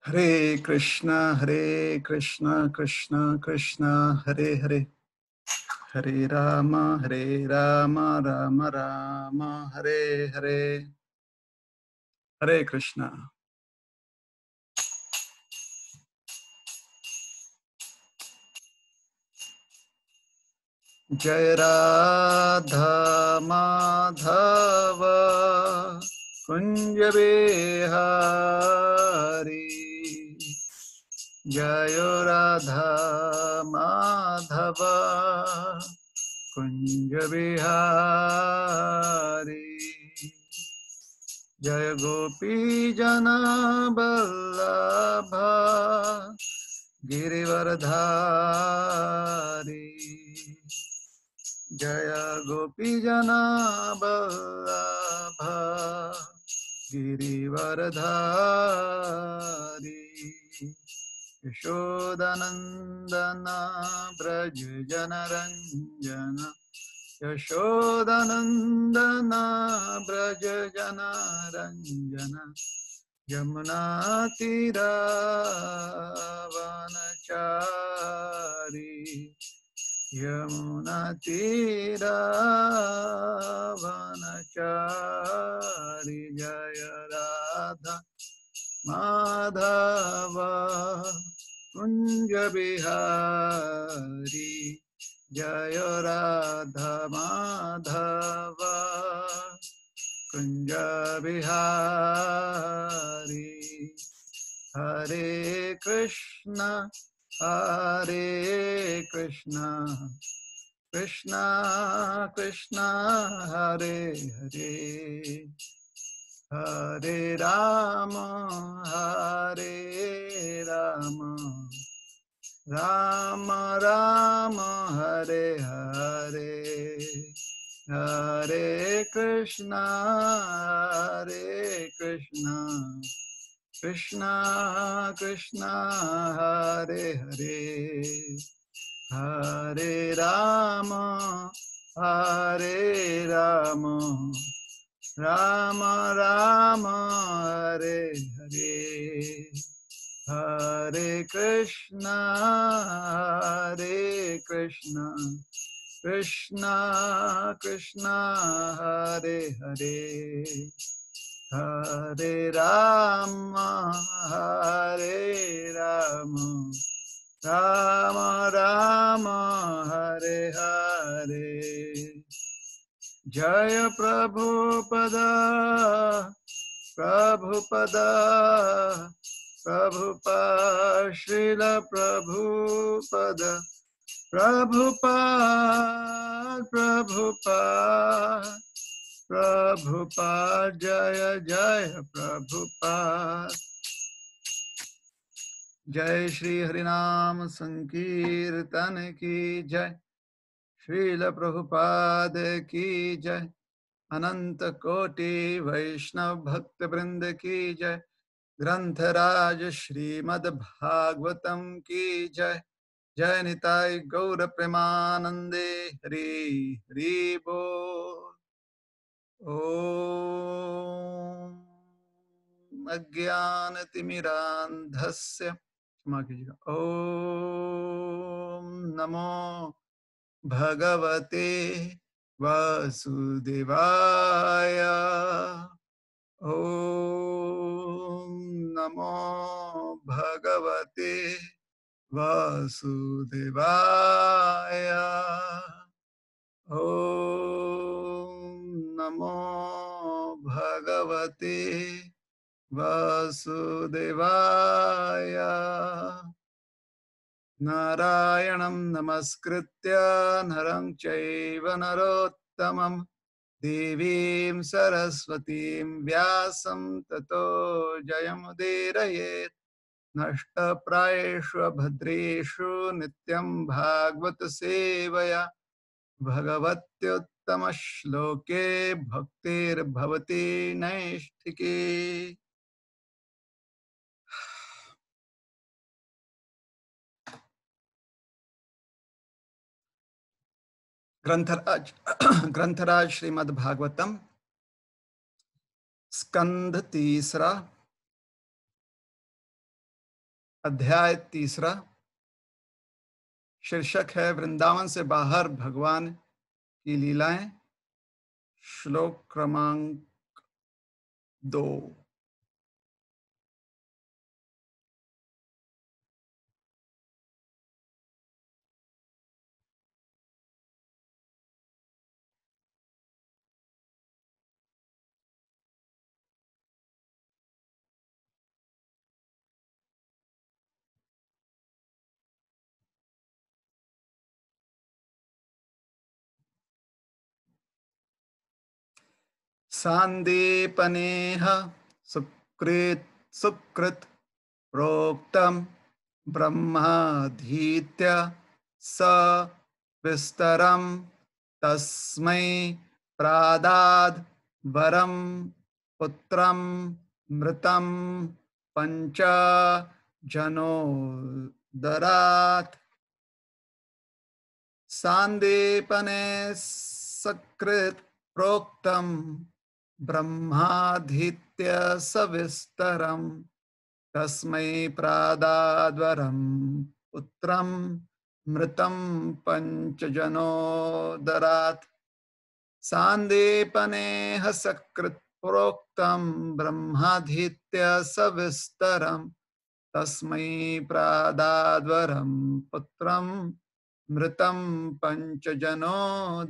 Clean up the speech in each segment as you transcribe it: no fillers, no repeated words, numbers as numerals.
Hare Krishna, Krishna Krishna, Hare Hare, Hare Rama, Rama Rama, Hare Hare, Hare Krishna. Jai Radha Madhava Kunja Bihari, Jai Radha Madhava Kunja Bihari, Jai Gopi Jana Vallabha Girivardhari, Jaya Gopi Jana Vallabha Girivardhari, Yashodanandana Braj Jana Ranjana, Yashodanandana Braj Jana Ranjana, Yamuna Tira Vanachari, Yamuna Tira Vanachari, Jaya Radha Madhava Kunja Bihari, Jaya Radha Madhava Kunja Bihari, Hare Krishna, Krishna Krishna, Hare Hare, Hare Rama, Rama Rama, Hare Hare, Hare Krishna, Krishna Krishna, Hare Hare, Hare Rama, Rama Rama, Hare Hare, Hare Krishna, Krishna Krishna, Hare Hare, Hare Rama, Rama Rama, Hare Hare, Jaya Prabhupada, Srila Prabhupada, Jaya Jaya Prabhupada, Jai Shri Harinam Sankirtan Ki Jai, Srila Prabhupada Ki Jai, Ananta Koti Vaishnav Bhakta Vrinda Ki Jai, Grantaraj Srimad Bhagavatam Ki Jai, Jai Nitai Gaura Premanande, Hari Hari Bol. Om Ajnanatimirandhasya, क्षमा कीजिएगा, Om Namo Bhagavate Vasudevaya, Om Namo Bhagavate Vasudevaya, Om Namo Bhagavate Vasudevaya, Narayanam Namaskritya Naram Chaiva Narottamam Devim Saraswatim Vyasam Tato Jayamudiraye Nashta Praeshu Bhadreshu Nityam Bhagavata Sevaya Bhagavatyuttama Shloke Bhaktir Bhavati Naishtiki. ग्रंथराज Shrimad Bhagavatam स्कंध तीसरा अध्याय 3। शीर्षक है वृंदावन से बाहर भगवान की लीलाएं। श्लोक क्रमांक 2। सांदीपनेह सुकृत सुकृत प्रोक्तम ब्रह्माधीत्य स विस्तरम तस्मै प्रादाद वरम पुत्रम मृतम पंच जनोदरात्। सांदीपने सकृत प्रोक्तम ब्रह्माधीत्य सविस्तरम तस्मै प्रादाद्वरम पुत्रम मृतम पंचजनोदरात्। सांदीपनेह सकृत प्रोक्तम ब्रह्माधीत्य सविस्तरम तस्मै प्रादाद्वरम पुत्रम मृतम पंचजनोदरात्।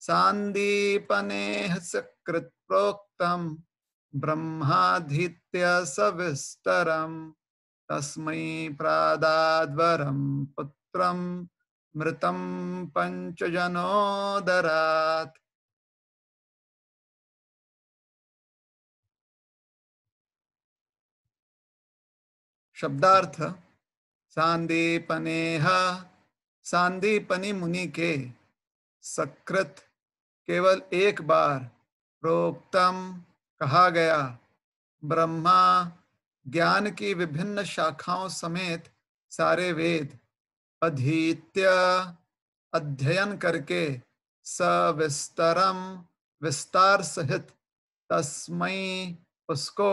सांदीपनेह सकृत प्रोक्तम ब्रह्माधीत्य सविस्तरम तस्मै प्रादाद्वरम पुत्रम मृतम पंचजनोदरात्। शब्दार्थ। सांदीपनेह सांदीपनी मुनि के सकृत केवल एक बार प्रोक्तम कहा गया ब्रह्मा ज्ञान की विभिन्न शाखाओं समेत सारे वेद अधीत्य अध्ययन करके सविस्तरम विस्तार सहित तस्मै उसको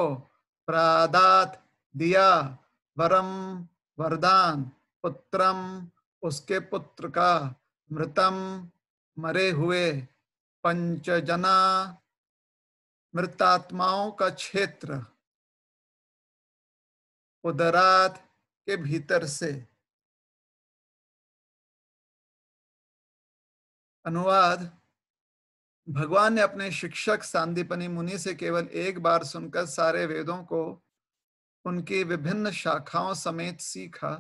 प्रादात दिया वरम वरदान पुत्रम उसके पुत्र का मृतम मरे हुए पंचजना मृतात्माओं का क्षेत्र उदरात के भीतर से। अनुवाद। भगवान ने अपने शिक्षक सांदीपनी मुनि से केवल एक बार सुनकर सारे वेदों को उनकी विभिन्न शाखाओं समेत सीखा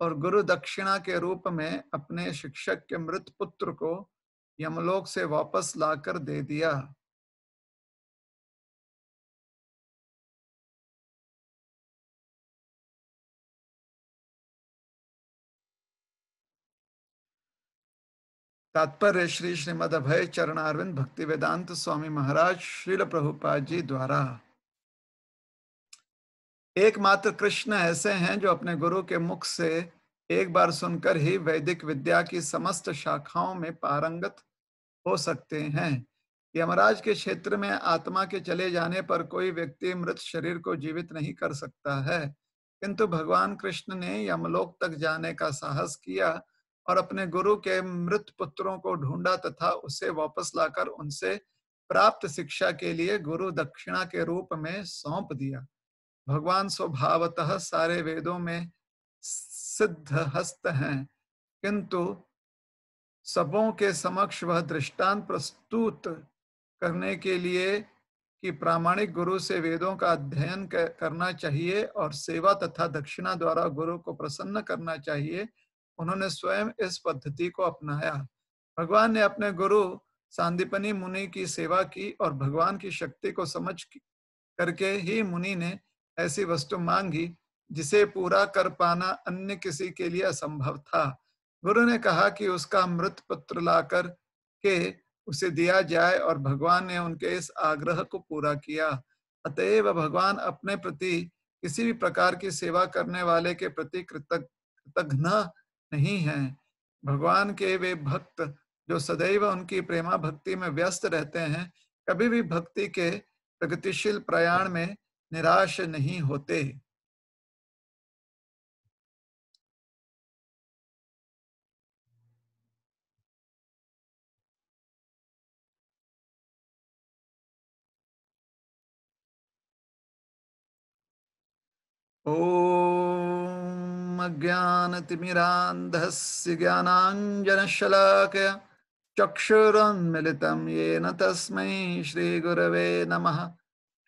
और गुरु दक्षिणा के रूप में अपने शिक्षक के मृत पुत्र को यमलोक से वापस लाकर दे दिया। तात्पर्य श्री श्रीमद् अभय चरणारविंद भक्ति वेदांत स्वामी महाराज श्रील प्रभुपाद जी द्वारा। एकमात्र कृष्ण ऐसे हैं जो अपने गुरु के मुख से एक बार सुनकर ही वैदिक विद्या की समस्त शाखाओं में पारंगत हो सकते हैं। यमराज के क्षेत्र में आत्मा के चले जाने पर कोई व्यक्ति मृत शरीर को जीवित नहीं कर सकता है, किंतु भगवान कृष्ण ने यमलोक तक जाने का साहस किया और अपने गुरु के मृत पुत्रों को ढूंढा तथा उसे वापस लाकर उनसे प्राप्त शिक्षा के लिए गुरु दक्षिणा के रूप में सौंप दिया। भगवान स्वभावतः सारे वेदों में सिद्ध हस्त हैं, किंतु सबों के समक्ष वह दृष्टांत प्रस्तुत करने के लिए कि प्रामाणिक गुरु से वेदों का अध्ययन करना चाहिए और सेवा तथा दक्षिणा द्वारा गुरु को प्रसन्न करना चाहिए, उन्होंने स्वयं इस पद्धति को अपनाया। भगवान ने अपने गुरु सांदीपनी मुनि की सेवा की और भगवान की शक्ति को समझ करके ही मुनि ने ऐसी वस्तु मांगी जिसे पूरा कर पाना अन्य किसी के लिए असंभव था। गुरु ने कहा कि उसका मृत पुत्र लाकर के उसे दिया जाए और भगवान ने उनके इस आग्रह को पूरा किया। अतएव भगवान अपने प्रति किसी भी प्रकार की सेवा करने वाले के प्रति कृतघ्न नहीं हैं। भगवान के वे भक्त जो सदैव उनकी प्रेमा भक्ति में व्यस्त रहते हैं, कभी भी भक्ति के प्रगतिशील प्रयाण में निराश नहीं होते। ॐ अज्ञानतिमिरान्धस्य ज्ञानाञ्जनशलाकया चक्षुरुन्मिलितं येन तस्मै श्रीगुरवे नमः।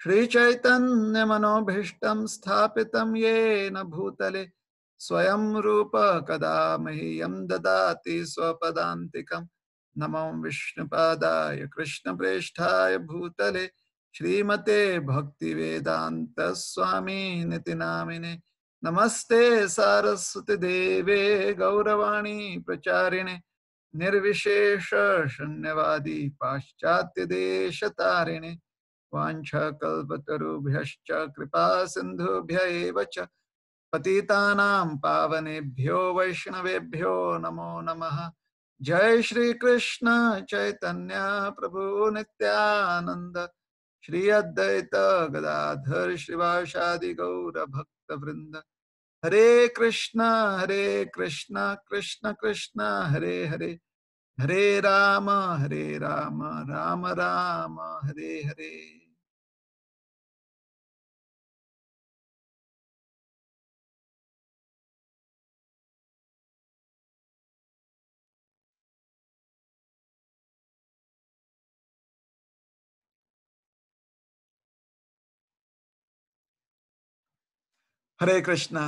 श्रीचैतन्यमनोभीष्टं स्थापितं येन भूतले स्वयं रूप कदा मह्यं ददाति स्वपदान्तिकं। नमो विष्णुपादाय कृष्णप्रेष्ठाय भूतले श्रीमते भक्तिवेदांत स्वामी निति नामिने। नमस्ते सारस्वती देवे गौरवाणी प्रचारिणे निर्विशेष शून्यवादी पाश्चात्य देश तारिणे। वाञ्छाकल्पतरुभ्यश्च कृपा सिन्धुभ्य एव च पतितानां पावनेभ्यो वैष्णवेभ्यो नमो नमः। जय श्री कृष्ण चैतन्य प्रभु नित्यानंद श्री अद्वैत गदाधर श्रीवासादि गौर भक्त वृंद। हरे कृष्णा कृष्ण कृष्ण हरे हरे, हरे राम राम राम हरे हरे। हरे कृष्णा।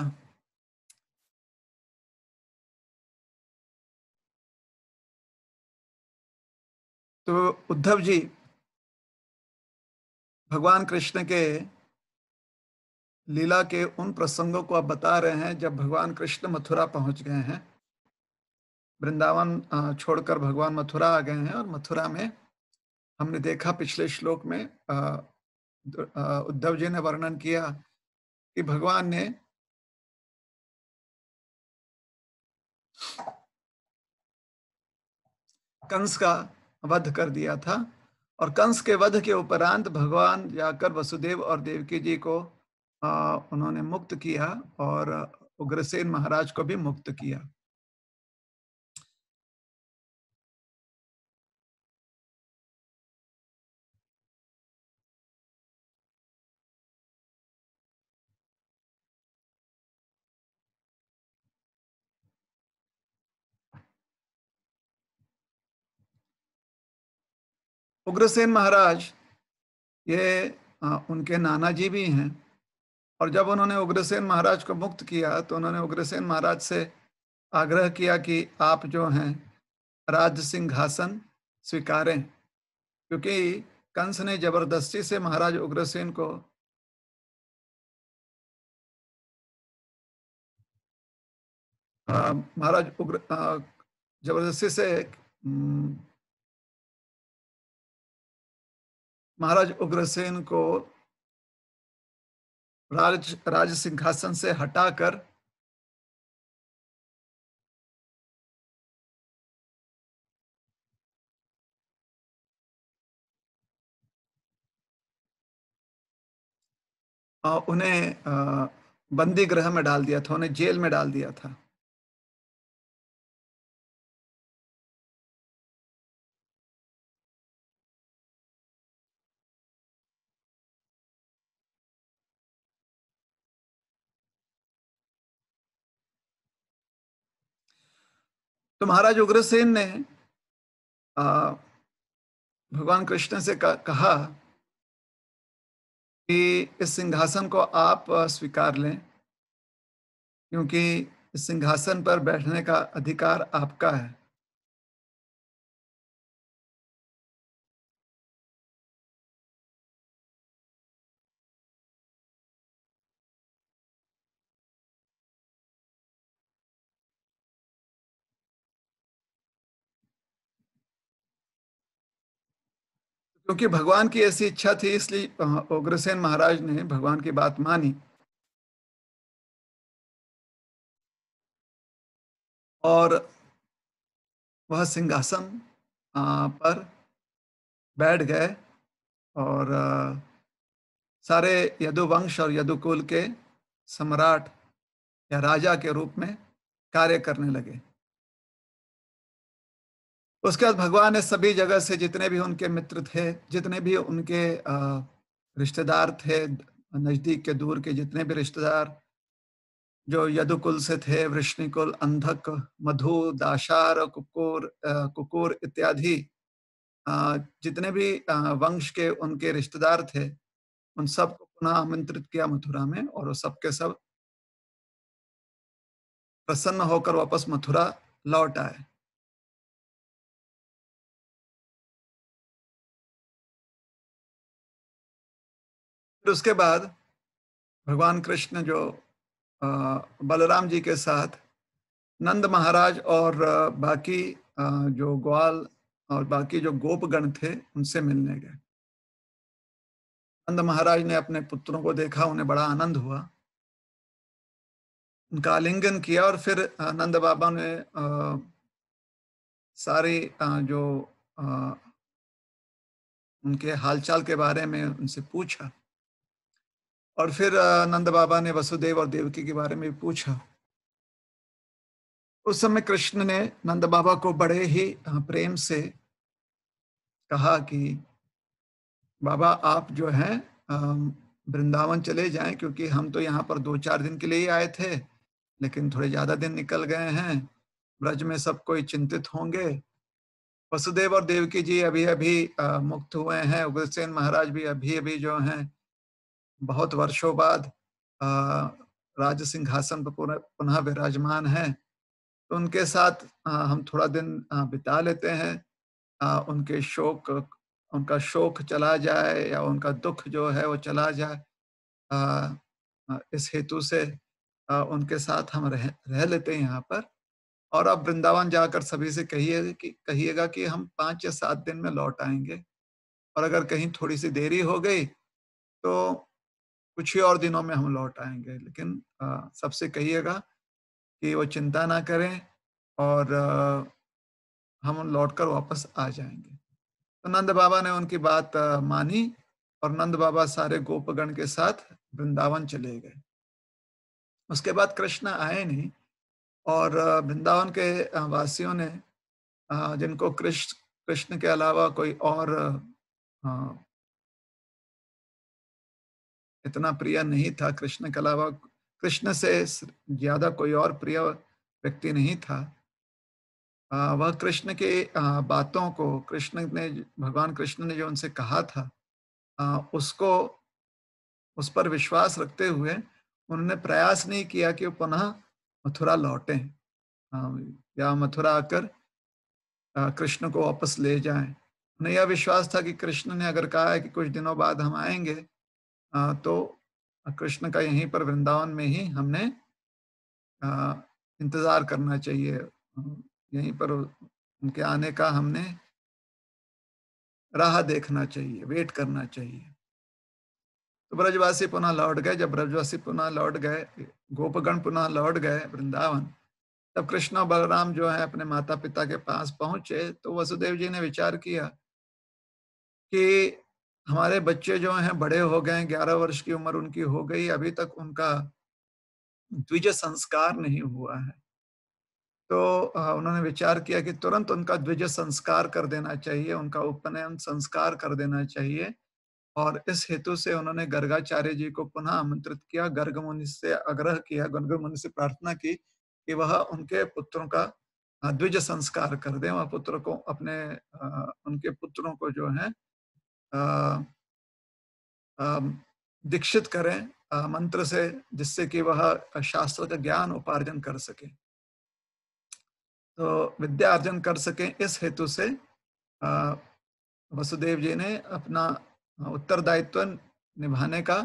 तो उद्धव जी भगवान कृष्ण के लीला के उन प्रसंगों को अब बता रहे हैं जब भगवान कृष्ण मथुरा पहुंच गए हैं। वृंदावन छोड़कर भगवान मथुरा आ गए हैं और मथुरा में हमने देखा पिछले श्लोक में उद्धव जी ने वर्णन किया कि भगवान ने कंस का वध कर दिया था और कंस के वध के उपरांत भगवान जाकर वसुदेव और देवकी जी को उन्होंने मुक्त किया और उग्रसेन महाराज को भी मुक्त किया। उग्रसेन महाराज ये उनके नाना जी भी हैं और जब उन्होंने उग्रसेन महाराज को मुक्त किया तो उन्होंने उग्रसेन महाराज से आग्रह किया कि आप जो हैं राज सिंहासन स्वीकारें, क्योंकि कंस ने जबरदस्ती से महाराज उग्रसेन को महाराज उग्र जबरदस्ती से महाराज उग्रसेन को राज सिंहासन से हटाकर उन्हें बंदी गृह में डाल दिया था, उन्हें जेल में डाल दिया था। तो महाराज उग्रसेन ने भगवान कृष्ण से कहा कि इस सिंहासन को आप स्वीकार लें, क्योंकि इस सिंहासन पर बैठने का अधिकार आपका है। क्योंकि भगवान की ऐसी इच्छा थी, इसलिए उग्रसेन महाराज ने भगवान की बात मानी और वह सिंहासन पर बैठ गए और सारे यदुवंश और यदुकुल के सम्राट या राजा के रूप में कार्य करने लगे। उसके बाद भगवान ने सभी जगह से जितने भी उनके मित्र थे, जितने भी उनके रिश्तेदार थे, नजदीक के दूर के जितने भी रिश्तेदार जो यदुकुल से थे, वृष्णिकुल, अंधक, मधु, दाशार, कुकुर इत्यादि जितने भी वंश के उनके रिश्तेदार थे, उन सबको पुनः आमंत्रित किया मथुरा में, और वो सब के सब प्रसन्न होकर वापस मथुरा लौट आए। फिर उसके बाद भगवान कृष्ण जो अ, बलराम जी के साथ नंद महाराज और बाकी जो ग्वाल और बाकी जो गोपगण थे, उनसे मिलने गए। नंद महाराज ने अपने पुत्रों को देखा, उन्हें बड़ा आनंद हुआ, उनका आलिंगन किया, और फिर नंद बाबा ने सारी जो अ, उनके हालचाल के बारे में उनसे पूछा, और फिर नंद बाबा ने वसुदेव और देवकी के बारे में भी पूछा। उस समय कृष्ण ने नंद बाबा को बड़े ही प्रेम से कहा कि बाबा आप जो हैं वृंदावन चले जाएं, क्योंकि हम तो यहाँ पर 2-4 दिन के लिए ही आए थे, लेकिन थोड़े ज़्यादा दिन निकल गए हैं। ब्रज में सब कोई चिंतित होंगे। वसुदेव और देवकी जी अभी-अभी मुक्त हुए हैं। उग्रसेन महाराज भी अभी-अभी जो हैं बहुत वर्षों बाद अ, राज सिंहासन पर पुनः विराजमान हैं। तो उनके साथ हम थोड़ा दिन बिता लेते हैं। उनका शोक चला जाए या उनका दुःख जो है वो चला जाए। अ इस हेतु से उनके साथ हम रह लेते हैं यहाँ पर, और अब वृंदावन जाकर सभी से कहिएगा कि हम 5 या 7 दिन में लौट आएँगे, और अगर कहीं थोड़ी-सी देरी हो गई, तो कुछ ही और दिनों में हम लौट आएँगे। लेकिन सबसे कहिएगा कि वो चिंता ना करें, और हम लौटकर वापस आ जाएँगे। तो नंद बाबा ने उनकी बात मानी, और नंद बाबा सारे गोपगण के साथ वृंदावन चले गए। उसके बाद कृष्ण आए नहीं, और वृंदावन के वासियों ने जिनको कृष्ण के अलावा कोई और अ, इतना प्रिय नहीं था, कृष्ण के अलावा कृष्ण से ज्यादा कोई और प्रिय व्यक्ति नहीं था। वह कृष्ण के बातों को, कृष्ण ने भगवान कृष्ण ने जो उनसे कहा था, उसको उस पर विश्वास रखते हुए उन्होंने प्रयास नहीं किया कि वो पुनः मथुरा लौटें, या मथुरा आकर कृष्ण को वापस ले जाएं। उन्हें यह विश्वास था कि कृष्ण ने अगर कहा है कि कुछ दिनों बाद हम आएंगे, तो कृष्ण का यहीं पर वृंदावन में ही हमने अ, इंतजार करना चाहिए। यहीं पर उनके आने का हमने राह देखना चाहिए, वेट करना चाहिए। तो ब्रजवासी पुनः लौट गए। जब ब्रजवासी पुनः लौट गए, गोपगण पुनः लौट गए वृंदावन, तब कृष्ण और बलराम जो है अपने माता पिता के पास पहुंचे, तो वसुदेव जी ने विचार किया कि हमारे बच्चे जो हैं बड़े हो गए, 11 वर्ष की उम्र उनकी हो गई, अभी तक उनका द्विज संस्कार नहीं हुआ है। तो उन्होंने विचार किया कि तुरंत उनका द्विज संस्कार कर देना चाहिए, उनका उपनयन संस्कार कर देना चाहिए, और इस हेतु से उन्होंने गर्गाचार्य जी को पुनः आमंत्रित किया, गर्ग मुनि से आग्रह किया, गर्ग मुनि से प्रार्थना की कि वह उनके पुत्रों का द्विज संस्कार कर दें, वह पुत्र को उनके पुत्रों को जो है अ, दीक्षित करें मंत्र से, जिससे कि वह शास्त्र का ज्ञान उपार्जन कर सके, तो विद्या अर्जन कर सकें। इस हेतु से अ, वसुदेव जी ने अपना उत्तरदायित्व निभाने का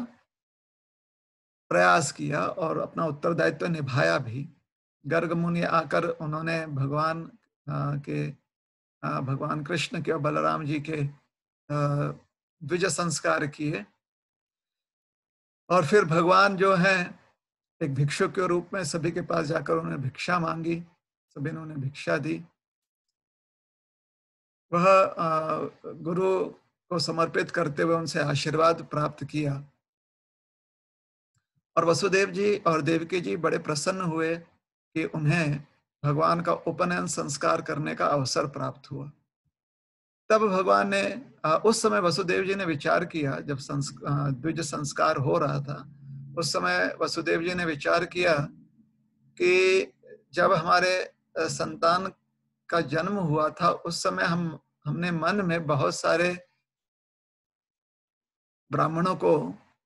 प्रयास किया, और अपना उत्तरदायित्व निभाया भी। गर्ग मुनि आकर उन्होंने भगवान कृष्ण के और बलराम जी के द्विज संस्कार किए, और फिर भगवान जो है एक भिक्षुक के रूप में सभी के पास जाकर उन्होंने भिक्षा मांगी, सभी ने उन्हें भिक्षा दी। वह गुरु को समर्पित करते हुए उनसे आशीर्वाद प्राप्त किया, और वसुदेव जी और देवकी जी बड़े प्रसन्न हुए कि उन्हें भगवान का उपनयन संस्कार करने का अवसर प्राप्त हुआ। तब भगवान ने उस समय वसुदेव जी ने विचार किया, जब द्विज संस्कार हो रहा था, उस समय वसुदेव जी ने विचार किया कि जब हमारे संतान का जन्म हुआ था, उस समय हमने मन में बहुत सारे ब्राह्मणों को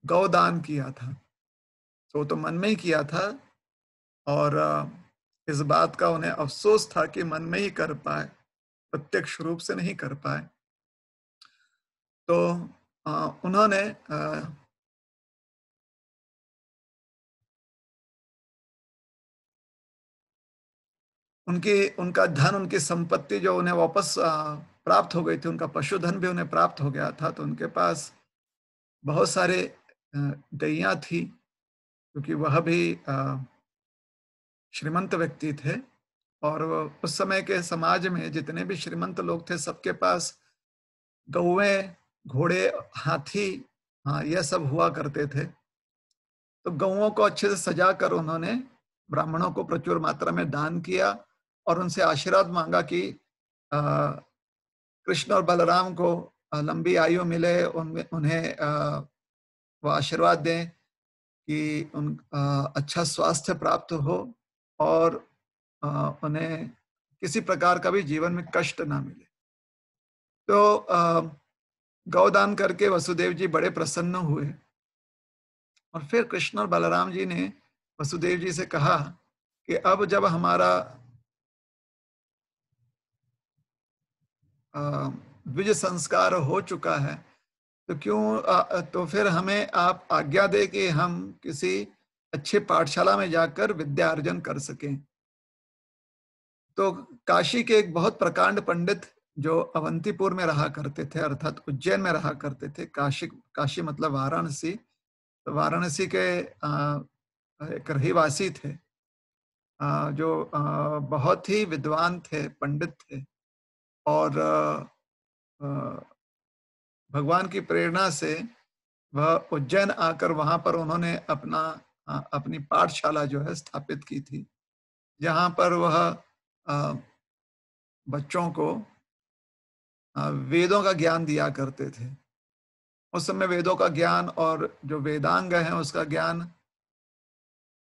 गौदान किया था। तो वो तो मन में ही किया था, और इस बात का उन्हें अफ़सोस था कि मन में ही कर पाए, प्रत्यक्ष रूप से नहीं कर पाए। तो उन्होंने उनका धन, उनकी संपत्ति जो उन्हें वापस प्राप्त हो गई थी, उनका पशुधन भी उन्हें प्राप्त हो गया था, तो उनके पास बहुत सारे गैयाँ थी, क्योंकि वह भी श्रीमंत व्यक्ति थे। और उस समय के समाज में जितने भी श्रीमंत लोग थे, सबके पास गौएँ, घोड़े, हाथी, हाँ, यह सब हुआ करते थे। तो गौओं को अच्छे से सजा कर उन्होंने ब्राह्मणों को प्रचुर मात्रा में दान किया, और उनसे आशीर्वाद मांगा कि अ, कृष्ण और बलराम को लंबी आयु मिले, उनमें उन्हें वो आशीर्वाद दें कि अच्छा स्वास्थ्य प्राप्त हो, और अ, उन्हें किसी प्रकार का भी जीवन में कष्ट ना मिले। तो गौदान करके वसुदेव जी बड़े प्रसन्न हुए, और फिर कृष्ण और बलराम जी ने वसुदेव जी से कहा कि अब जब हमारा अ, द्विज संस्कार हो चुका है, तो तो फिर हमें आप आज्ञा दें कि हम किसी अच्छे पाठशाला में जाकर विद्या अर्जन कर सकें। तो काशी के एक बहुत प्रकांड पंडित जो अवंतीपुर में रहा करते थे, अर्थात उज्जैन में रहा करते थे, काशी काशी मतलब वाराणसी, तो वाराणसी के एक रहिवासी थे, जो बहुत ही विद्वान थे, पंडित थे, और अ, भगवान की प्रेरणा से वह उज्जैन आकर वहां पर उन्होंने अपनी पाठशाला जो है स्थापित की थी, जहां पर वह अ, बच्चों को वेदों का ज्ञान दिया करते थे। उस समय वेदों का ज्ञान और जो वेदांग है उसका ज्ञान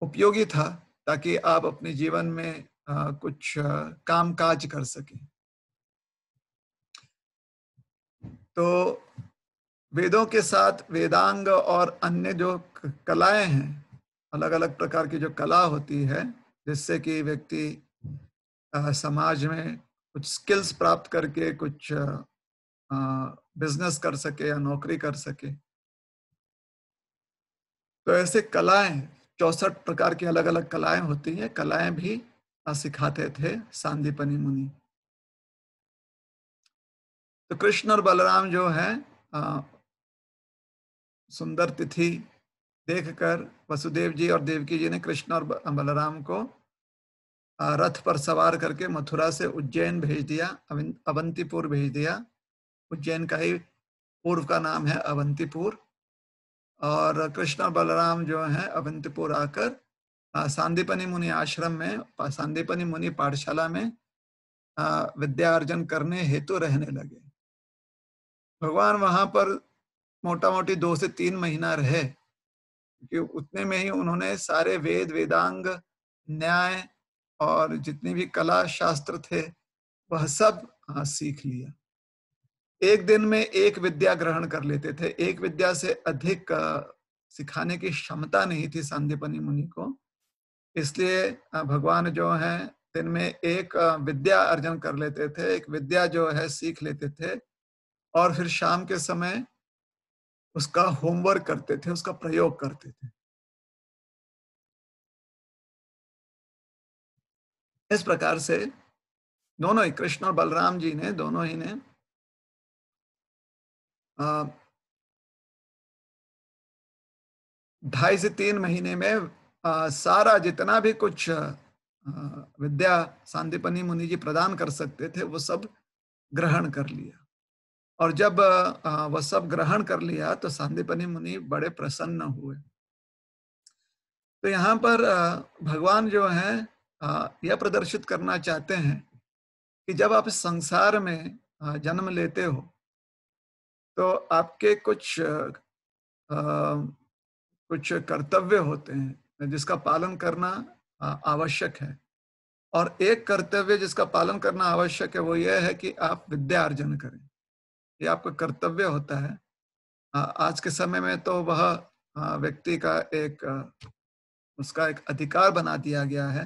उपयोगी था, ताकि आप अपने जीवन में कुछ काम काज कर सकें। तो वेदों के साथ वेदांग और अन्य जो कलाएं हैं, अलग अलग प्रकार की जो कला होती है, जिससे कि व्यक्ति समाज में कुछ स्किल्स प्राप्त करके कुछ बिजनेस कर सके या नौकरी कर सके, तो ऐसे कलाएं 64 प्रकार की अलग अलग कलाएं होती हैं, कलाएं भी सिखाते थे सांदीपनी मुनि। तो कृष्ण और बलराम जो है सुंदर तिथि देखकर वसुदेव जी और देवकी जी ने कृष्ण और बलराम को रथ पर सवार करके मथुरा से उज्जैन भेज दिया, अवंतीपुर भेज दिया। उज्जैन का ही पूर्व का नाम है अवंतीपुर। और कृष्ण और बलराम जो है अवंतीपुर आकर सांदीपनी मुनि आश्रम में, सांदीपनी मुनि पाठशाला में विद्या अर्जन करने हेतु रहने लगे। भगवान वहां पर मोटा मोटी 2 से 3 महीना रहे, क्योंकि उतने में ही उन्होंने सारे वेद, वेदांग, न्याय और जितनी भी कला शास्त्र थे वह सब सीख लिया। एक दिन में एक विद्या ग्रहण कर लेते थे, एक विद्या से अधिक सिखाने की क्षमता नहीं थी सांदीपनी मुनि को। इसलिए भगवान जो है दिन में एक विद्या अर्जन कर लेते थे, एक विद्या जो है सीख लेते थे, और फिर शाम के समय उसका होमवर्क करते थे, उसका प्रयोग करते थे। इस प्रकार से दोनों ही कृष्ण और बलराम जी ने, दोनों ही ने 2.5 से 3 महीने में सारा जितना भी कुछ विद्या सांदीपनी मुनि जी प्रदान कर सकते थे वो सब ग्रहण कर लिया। और जब वह सब ग्रहण कर लिया तो सांदीपनी मुनि बड़े प्रसन्न हुए। तो यहाँ पर भगवान जो है यह प्रदर्शित करना चाहते हैं कि जब आप इस संसार में जन्म लेते हो, तो आपके कुछ कर्तव्य होते हैं जिसका पालन करना आवश्यक है। और एक कर्तव्य जिसका पालन करना आवश्यक है वो यह है कि आप विद्या अर्जन करें। ये आपका कर्तव्य होता है। आज के समय में तो वह व्यक्ति का एक उसका एक अधिकार बना दिया गया है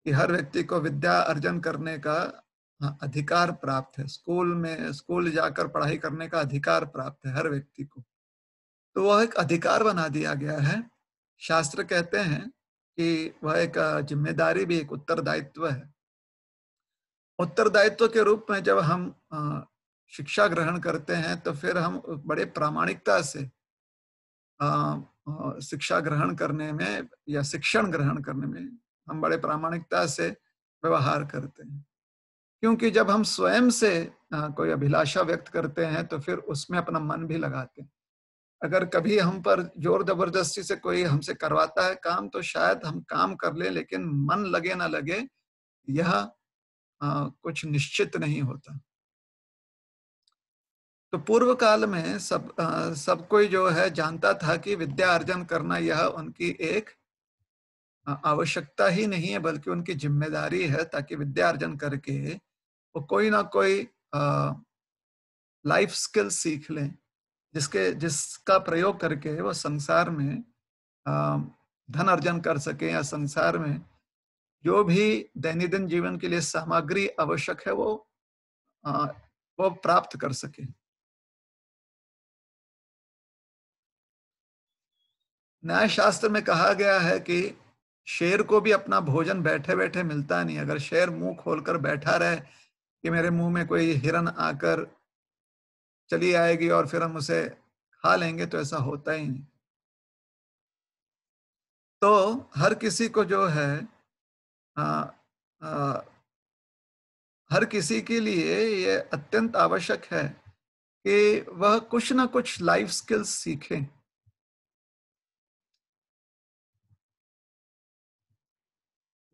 कि हर व्यक्ति को विद्या अर्जन करने का अधिकार प्राप्त है। स्कूल जाकर पढ़ाई करने का अधिकार प्राप्त है हर व्यक्ति को। तो वह एक अधिकार बना दिया गया है। शास्त्र कहते हैं कि वह एक जिम्मेदारी भी, एक उत्तरदायित्व है। उत्तरदायित्व के रूप में जब हम शिक्षा ग्रहण करते हैं तो फिर हम बड़े प्रामाणिकता से शिक्षा ग्रहण करने में या शिक्षण ग्रहण करने में हम बड़े प्रामाणिकता से व्यवहार करते हैं। क्योंकि जब हम स्वयं से कोई अभिलाषा व्यक्त करते हैं तो फिर उसमें अपना मन भी लगाते हैं। अगर कभी हम पर जोर जबरदस्ती से कोई हमसे करवाता है काम तो शायद हम काम कर लें, लेकिन मन लगे ना लगे यह कुछ निश्चित नहीं होता। तो पूर्व काल में सब कोई जो है जानता था कि विद्या अर्जन करना यह उनकी एक आवश्यकता ही नहीं है बल्कि उनकी जिम्मेदारी है, ताकि विद्या अर्जन करके वो कोई ना कोई लाइफ स्किल सीख लें जिसका प्रयोग करके वो संसार में अ, धन अर्जन कर सके या संसार में जो भी दैनंदिन जीवन के लिए सामग्री आवश्यक है अ, वो प्राप्त कर सके। न्याय शास्त्र में कहा गया है कि शेर को भी अपना भोजन बैठे बैठे मिलता नहीं। अगर शेर मुंह खोलकर बैठा रहे कि मेरे मुंह में कोई हिरन आकर चली आएगी और फिर हम उसे खा लेंगे, तो ऐसा होता ही नहीं। तो हर किसी को जो है आ, आ, हर किसी के लिए ये अत्यंत आवश्यक है कि वह कुछ ना कुछ लाइफ स्किल्स सीखें।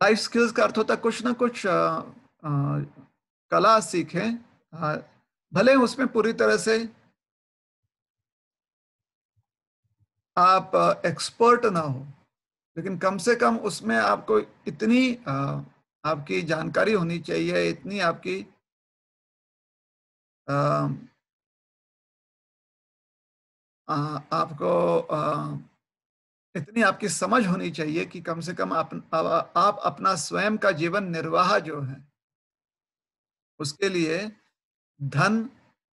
लाइफ स्किल्स का अर्थ होता है कुछ ना कुछ कला सीखें। भले उसमें पूरी तरह से आप एक्सपर्ट ना हो, लेकिन कम से कम उसमें आपको इतनी आपकी जानकारी होनी चाहिए, इतनी आपकी अ, आपको इतनी आपकी समझ होनी चाहिए कि कम से कम आप अपना स्वयं का जीवन निर्वाह जो है उसके लिए धन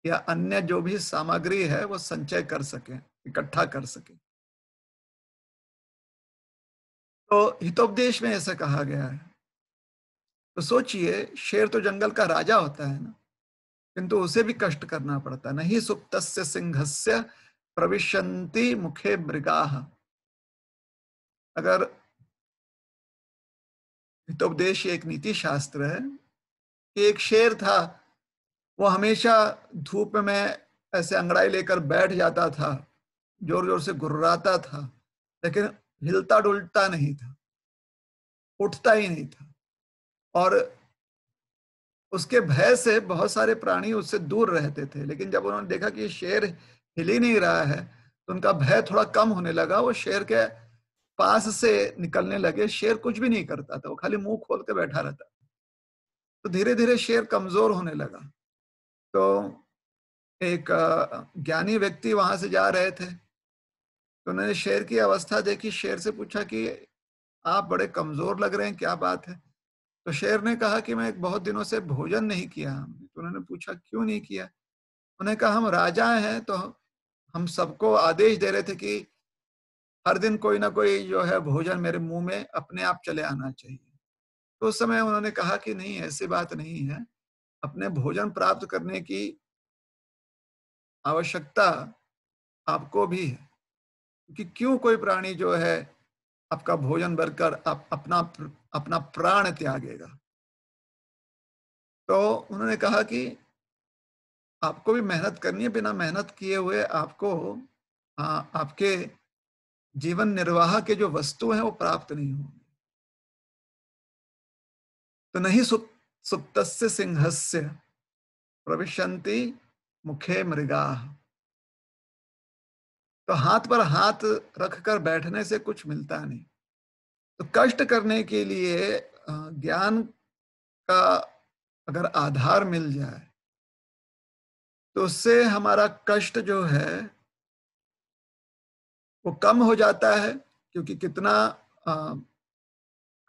या अन्य जो भी सामग्री है वो संचय कर सके, इकट्ठा कर सके। तो हितोपदेश में ऐसा कहा गया है। तो सोचिए, शेर तो जंगल का राजा होता है ना, किंतु उसे भी कष्ट करना पड़ता है। नहीं सुप्तस्य सिंहस्य प्रविशन्ति मुखे मृगाः। अगर हितोपदेश एक नीति शास्त्र है कि एक शेर था, वो हमेशा धूप में ऐसे अंगड़ाई लेकर बैठ जाता था, जोर जोर से गुर्राता था, लेकिन हिलता डुलता नहीं था, उठता ही नहीं था। और उसके भय से बहुत सारे प्राणी उससे दूर रहते थे। लेकिन जब उन्होंने देखा कि ये शेर हिल ही नहीं रहा है तो उनका भय थोड़ा कम होने लगा। वो शेर के पास से निकलने लगे। शेर कुछ भी नहीं करता था, वो खाली मुंह खोल के बैठा रहता। तो धीरे धीरे शेर कमजोर होने लगा। तो एक ज्ञानी व्यक्ति वहां से जा रहे थे, तो उन्होंने शेर की अवस्था देखी। शेर से पूछा कि आप बड़े कमजोर लग रहे हैं, क्या बात है? तो शेर ने कहा कि मैं बहुत दिनों से भोजन नहीं किया हमने। तो उन्होंने पूछा क्यों नहीं किया? उन्होंने कहा हम राजा हैं, तो हम सबको आदेश दे रहे थे कि हर दिन कोई ना कोई जो है भोजन मेरे मुंह में अपने आप चले आना चाहिए। तो उस समय उन्होंने कहा कि नहीं, ऐसी बात नहीं है। अपने भोजन प्राप्त करने की आवश्यकता आपको भी है, क्योंकि क्यों कोई प्राणी जो है आपका भोजन भरकर अपना अपना प्राण त्यागेगा। तो उन्होंने कहा कि आपको भी मेहनत करनी है। बिना मेहनत किए हुए आपको आपके जीवन निर्वाह के जो वस्तु हैं वो प्राप्त नहीं होंगे। तो नहीं सुप्तस्य सिंहस्य प्रविशन्ति मुखे मृगाः। तो हाथ पर हाथ रखकर बैठने से कुछ मिलता नहीं। तो कष्ट करने के लिए ज्ञान का अगर आधार मिल जाए तो उससे हमारा कष्ट जो है वो कम हो जाता है, क्योंकि कितना अ,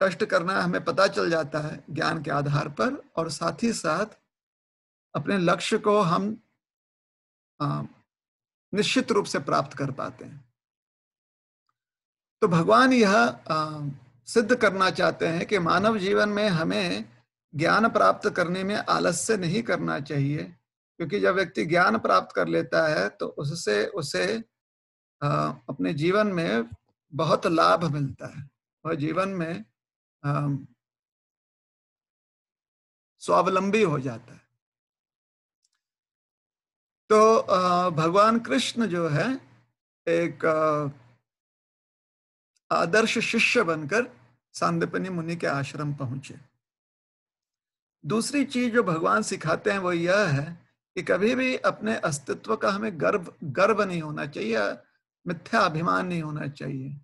कष्ट करना है हमें पता चल जाता है ज्ञान के आधार पर, और साथ ही साथ अपने लक्ष्य को हम अ, निश्चित रूप से प्राप्त कर पाते हैं। तो भगवान यह सिद्ध करना चाहते हैं कि मानव जीवन में हमें ज्ञान प्राप्त करने में आलस्य नहीं करना चाहिए, क्योंकि जब व्यक्ति ज्ञान प्राप्त कर लेता है तो उससे उसे अपने जीवन में बहुत लाभ मिलता है। वह जीवन में अ, स्वावलंबी हो जाता है। तो भगवान कृष्ण जो है एक आदर्श शिष्य बनकर सांदीपनि मुनि के आश्रम पहुंचे। दूसरी चीज जो भगवान सिखाते हैं वो यह है कि कभी भी अपने अस्तित्व का हमें गर्व गर्व नहीं होना चाहिए, मिथ्या अभिमान नहीं होना चाहिए।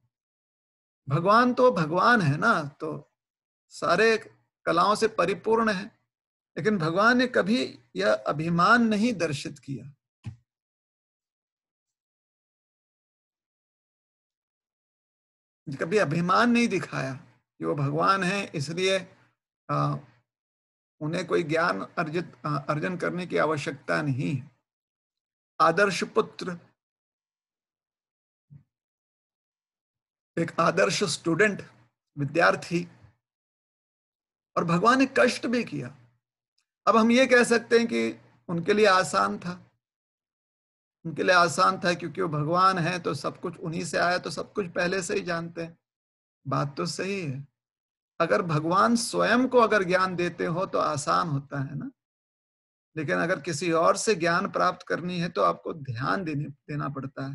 भगवान तो भगवान है ना, तो सारे कलाओं से परिपूर्ण है, लेकिन भगवान ने कभी यह अभिमान नहीं दर्शित किया। कभी अभिमान नहीं दिखाया कि वो भगवान है, इसलिए अ, उन्हें कोई ज्ञान अर्जन करने की आवश्यकता नहीं है। आदर्श पुत्र, एक आदर्श स्टूडेंट, विद्यार्थी, और भगवान ने कष्ट भी किया। अब हम ये कह सकते हैं कि उनके लिए आसान था। उनके लिए आसान था क्योंकि वो भगवान है, तो सब कुछ उन्हीं से आया, तो सब कुछ पहले से ही जानते हैं। बात तो सही है। अगर भगवान स्वयं को अगर ज्ञान देते हो तो आसान होता है ना, लेकिन अगर किसी और से ज्ञान प्राप्त करनी है तो आपको ध्यान देना पड़ता है।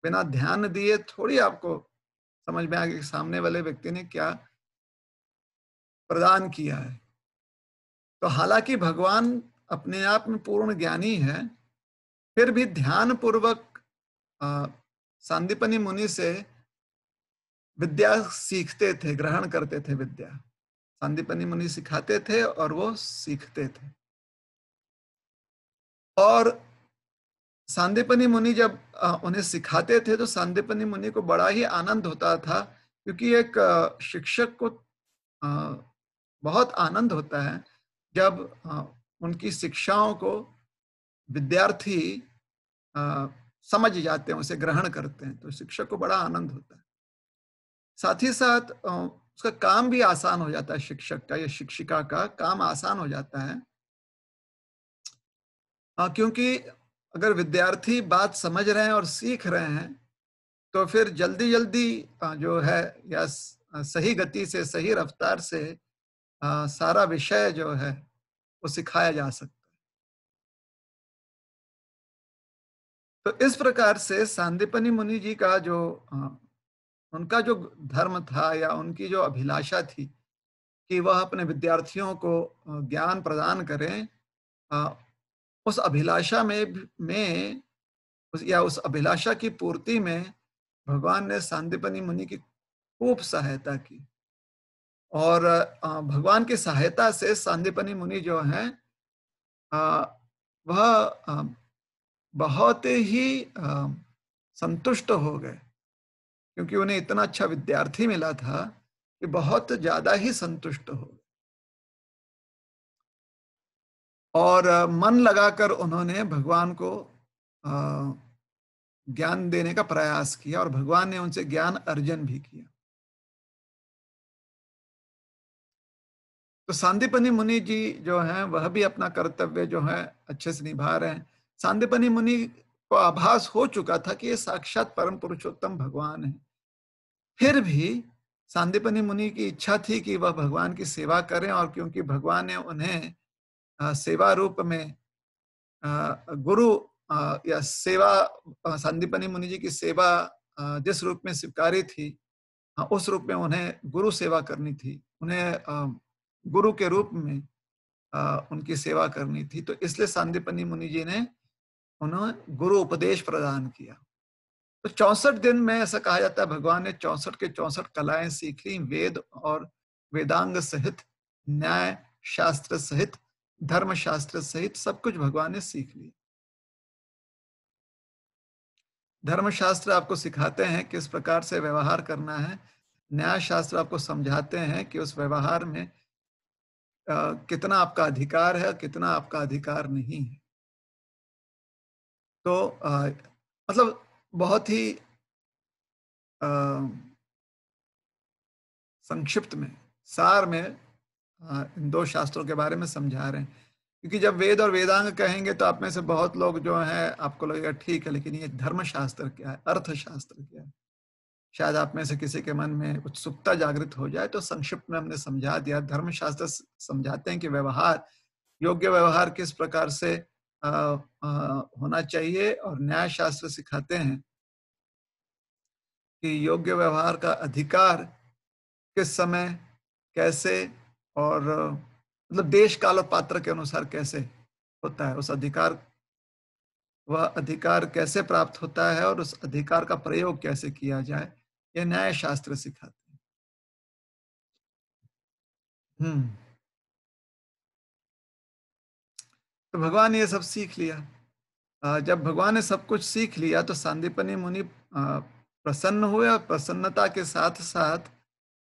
बिना ध्यान दिए थोड़ी आपको समझ में आएगा कि सामने वाले व्यक्ति ने क्या प्रदान किया है। तो हालांकि भगवान अपने आप में पूर्ण ज्ञानी है, फिर भी ध्यान पूर्वक सांदीपनि मुनि से विद्या सीखते थे, ग्रहण करते थे विद्या। सांदीपनि मुनि सिखाते थे और वो सीखते थे। और सांदीपनि मुनि जब उन्हें सिखाते थे तो सांदीपनि मुनि को बड़ा ही आनंद होता था, क्योंकि एक शिक्षक को अ, बहुत आनंद होता है जब उनकी शिक्षाओं को विद्यार्थी अ, समझ जाते हैं, उसे ग्रहण करते हैं, तो शिक्षक को बड़ा आनंद होता है। साथ ही साथ उसका काम भी आसान हो जाता है, शिक्षक का या शिक्षिका का काम आसान हो जाता है। क्योंकि अगर विद्यार्थी बात समझ रहे हैं और सीख रहे हैं तो फिर जल्दी जल्दी जो है या सही गति से, सही रफ्तार से सारा विषय जो है वो सिखाया जा सकता है। तो इस प्रकार से सांदीपनि मुनि जी का जो उनका जो धर्म था या उनकी जो अभिलाषा थी कि वह अपने विद्यार्थियों को ज्ञान प्रदान करें, अ, उस अभिलाषा में या उस अभिलाषा की पूर्ति में भगवान ने सांदीपनि मुनि की खूब सहायता की। और भगवान की सहायता से सांदीपनि मुनि जो हैं अ, वह बहुत ही संतुष्ट हो गए, क्योंकि उन्हें इतना अच्छा विद्यार्थी मिला था कि बहुत ज्यादा ही संतुष्ट हो गए। और मन लगाकर उन्होंने भगवान को अ, ज्ञान देने का प्रयास किया और भगवान ने उनसे ज्ञान अर्जन भी किया। तो सांदीपनि मुनि जी जो हैं वह भी अपना कर्तव्य जो है अच्छे से निभा रहे हैं। सांदीपनि मुनि को आभास हो चुका था कि ये साक्षात परम पुरुषोत्तम भगवान है। फिर भी सांदीपनि मुनि की इच्छा थी कि वह भगवान की सेवा करें, और क्योंकि भगवान ने उन्हें सेवा रूप में गुरु या सेवा सांदीपनि मुनि जी की सेवा जिस रूप में स्वीकारी थी, उस रूप में उन्हें गुरु सेवा करनी थी। उन्हें गुरु के रूप में उनकी सेवा करनी थी। तो इसलिए सांदीपनि मुनि जी ने उन्हें गुरु उपदेश प्रदान किया। तो 64 दिन में ऐसा कहा जाता है भगवान ने 64 के 64 कलाएं सीख ली, वेद और वेदांग सहित, न्याय शास्त्र सहित, धर्म शास्त्र सहित सब कुछ भगवान ने सीख लिया। धर्मशास्त्र आपको सिखाते हैं किस प्रकार से व्यवहार करना है। न्याय शास्त्र आपको समझाते हैं कि उस व्यवहार में कितना आपका अधिकार है, कितना आपका अधिकार नहीं है। तो मतलब बहुत ही अ, संक्षिप्त में, सार में इन 2 शास्त्रों के बारे में समझा रहे हैं। क्योंकि जब वेद और वेदांग कहेंगे तो आप में से बहुत लोग जो हैं आपको लगेगा ठीक है, लेकिन ये धर्मशास्त्र क्या है? अर्थशास्त्र क्या है? शायद आप में से किसी के मन में उत्सुकता जागृत हो जाए, तो संक्षिप्त में हमने समझा दिया। धर्मशास्त्र समझाते हैं कि व्यवहार, योग्य व्यवहार किस प्रकार से होना चाहिए, और न्याय शास्त्र सिखाते हैं कि योग्य व्यवहार का अधिकार किस समय, कैसे, और मतलब देश काल और पात्र के अनुसार कैसे होता है, उस अधिकार, वह अधिकार कैसे प्राप्त होता है और उस अधिकार का प्रयोग कैसे किया जाए, ये न्याय शास्त्र सिखाते हैं। हम्म। तो भगवान ने ये सब सीख लिया। जब भगवान ने सब कुछ सीख लिया तो सांदीपनि मुनि प्रसन्न हुए, और प्रसन्नता के साथ साथ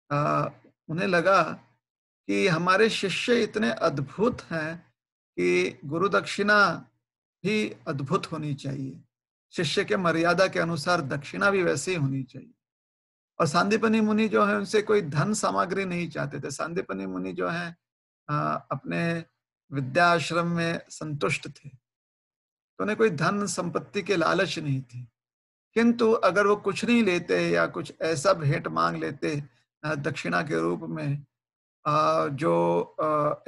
अ, उन्हें लगा कि हमारे शिष्य इतने अद्भुत हैं कि गुरु दक्षिणा भी अद्भुत होनी चाहिए। शिष्य के मर्यादा के अनुसार दक्षिणा भी वैसे ही होनी चाहिए। और सांदीपनि मुनि जो है उनसे कोई धन सामग्री नहीं चाहते थे। सांदीपनि मुनि जो है अपने विद्या आश्रम में संतुष्ट थे, तो उन्हें कोई धन संपत्ति के लालच नहीं थी। किंतु अगर वो कुछ नहीं लेते या कुछ ऐसा भेंट मांग लेते दक्षिणा के रूप में, जो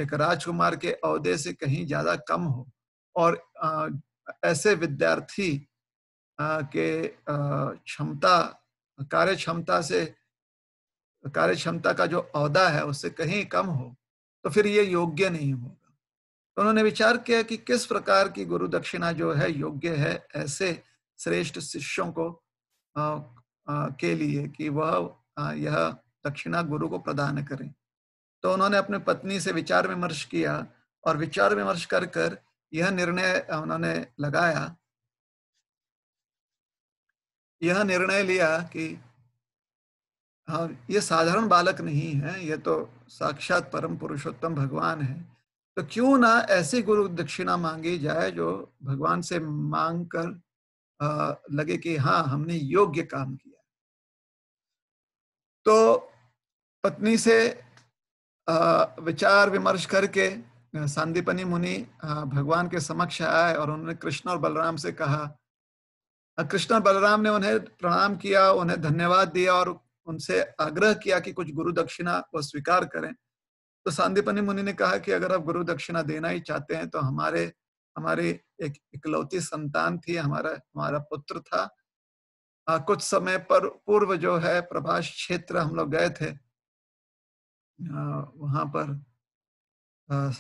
एक राजकुमार के ओहदे से कहीं ज्यादा कम हो, और ऐसे विद्यार्थी के क्षमता, कार्य क्षमता से, कार्य क्षमता का जो ओहदा है उससे कहीं कम हो, तो फिर ये योग्य नहीं होगा। तो उन्होंने विचार किया कि किस प्रकार की गुरु दक्षिणा जो है योग्य है ऐसे श्रेष्ठ शिष्यों को के लिए, कि वह यह दक्षिणा गुरु को प्रदान करें। तो उन्होंने अपने पत्नी से विचार विमर्श किया, और विचार विमर्श कर कर यह निर्णय उन्होंने लगाया, यह निर्णय लिया कि हाँ, ये साधारण बालक नहीं है, ये तो साक्षात परम पुरुषोत्तम भगवान है। तो क्यों ना ऐसी गुरु दक्षिणा मांगी जाए जो भगवान से मांग कर लगे कि हाँ, हमने योग्य काम किया। तो पत्नी से विचार विमर्श करके सांदीपनि मुनि भगवान के समक्ष आए, और उन्होंने कृष्ण और बलराम से कहा। कृष्ण और बलराम ने उन्हें प्रणाम किया, उन्हें धन्यवाद दिया, और उनसे आग्रह किया कि कुछ गुरु दक्षिणा वो स्वीकार करें। तो सांदीपनि मुनि ने कहा कि अगर आप गुरु दक्षिणा देना ही चाहते हैं तो हमारी एक इकलौती संतान थी, हमारा हमारा पुत्र था। कुछ समय पर पूर्व जो है प्रभास क्षेत्र हम लोग गए थे। वहां पर अ,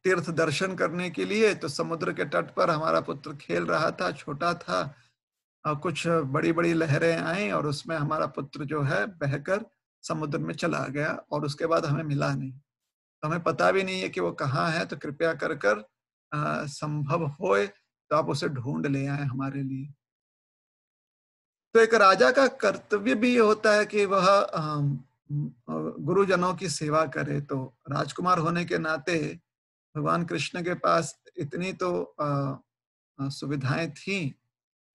तीर्थ दर्शन करने के लिए, तो समुद्र के तट पर हमारा पुत्र खेल रहा था, छोटा था। कुछ बड़ी-बड़ी लहरें आई और उसमें हमारा पुत्र जो है बहकर समुद्र में चला गया, और उसके बाद हमें मिला नहीं। तो हमें पता भी नहीं है कि वो कहाँ है, तो कृपया कर कर संभव होए तो आप उसे ढूँढ ले आएँ हमारे लिए। तो एक राजा का कर्तव्य भी ये होता है कि वह गुरुजनों की सेवा करे। तो राजकुमार होने के नाते भगवान कृष्ण के पास इतनी तो सुविधाएँ थीं,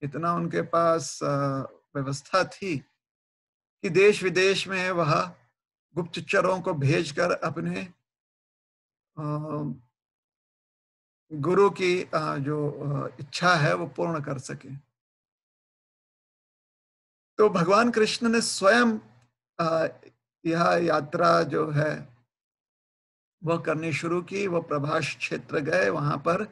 इतना उनके पास व्यवस्था थी कि देश-विदेश में वह गुप्तचरों को भेजकर अपने अ, गुरु की जो इच्छा है वो पूर्ण कर सके। तो भगवान कृष्ण ने स्वयं अ, यह यात्रा जो है वह करनी शुरू की। वो प्रभास क्षेत्र गए, वहां पर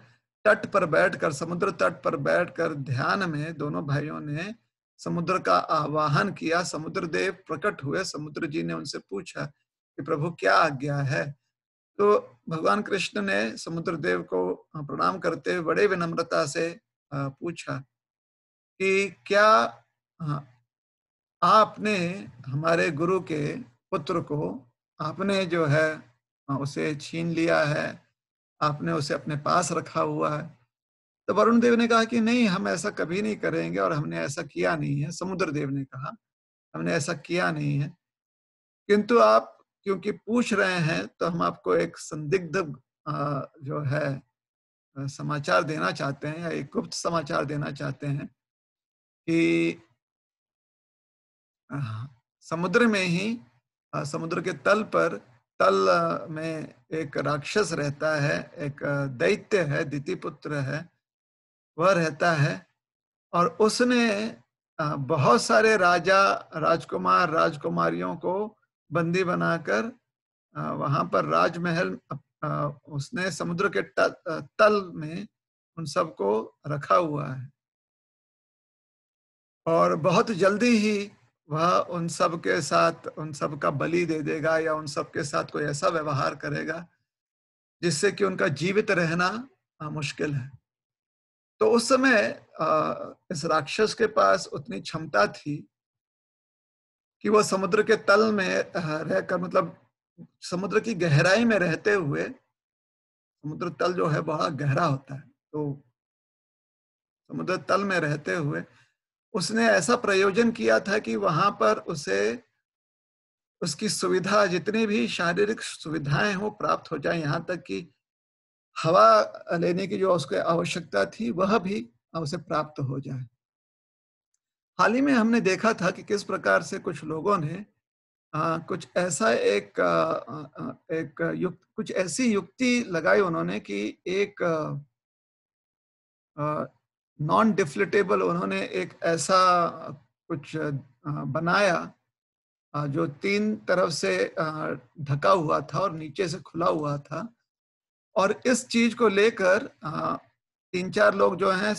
तट पर बैठकर, समुद्र तट पर बैठकर ध्यान में दोनों भाइयों ने समुद्र का आवाहन किया। समुद्र देव प्रकट हुए। समुद्र जी ने उनसे पूछा कि प्रभु क्या आज्ञा है। तो भगवान कृष्ण ने समुद्र देव को प्रणाम करते हुए बड़े विनम्रता से पूछा कि क्या हाँ, आपने हमारे गुरु के पुत्र को आपने जो है उसे छीन लिया है, आपने उसे अपने पास रखा हुआ है। तो वरुण देव ने कहा कि नहीं, हम ऐसा कभी नहीं करेंगे और हमने ऐसा किया नहीं है। समुद्र देव ने कहा, हमने ऐसा किया नहीं है। किंतु आप क्योंकि पूछ रहे हैं तो हम आपको एक संदिग्ध जो है समाचार देना चाहते हैं या एक गुप्त समाचार देना चाहते हैं कि अ, समुद्र में ही समुद्र के तल पर में एक राक्षस रहता है, एक दैत्य है, दितिपुत्र है, वह रहता है और उसने बहुत सारे राजा, राजकुमार, राजकुमारियों को बंदी बनाकर वहाँ पर राजमहल उसने समुद्र के तल में उन सबको रखा हुआ है और बहुत जल्दी ही वह उन सब के साथ उन सब का बलि दे देगा या उन सब के साथ कोई ऐसा व्यवहार करेगा जिससे कि उनका जीवित रहना मुश्किल है। तो उस समय इस राक्षस के पास उतनी क्षमता थी कि वो समुद्र के तल में रहकर मतलब समुद्र की गहराई में रहते हुए, समुद्र तल जो है बड़ा गहरा होता है, तो समुद्र तल में रहते हुए उसने ऐसा प्रयोजन किया था कि वहां पर उसे उसकी सुविधा, जितनी भी शारीरिक सुविधाएं हो, प्राप्त हो जाए, यहाँ तक कि हवा लेने की जो उसको आवश्यकता थी वह भी उसे प्राप्त हो जाए। हाल ही में हमने देखा था कि किस प्रकार से कुछ लोगों ने कुछ ऐसा एक युक्त कुछ ऐसी युक्ति लगाई उन्होंने कि एक नॉन डिफ्लेटेबल उन्होंने एक ऐसा कुछ बनाया जो तीन तरफ से ढका हुआ था और नीचे से खुला हुआ था और इस चीज को लेकर तीन चार लोग जो हैं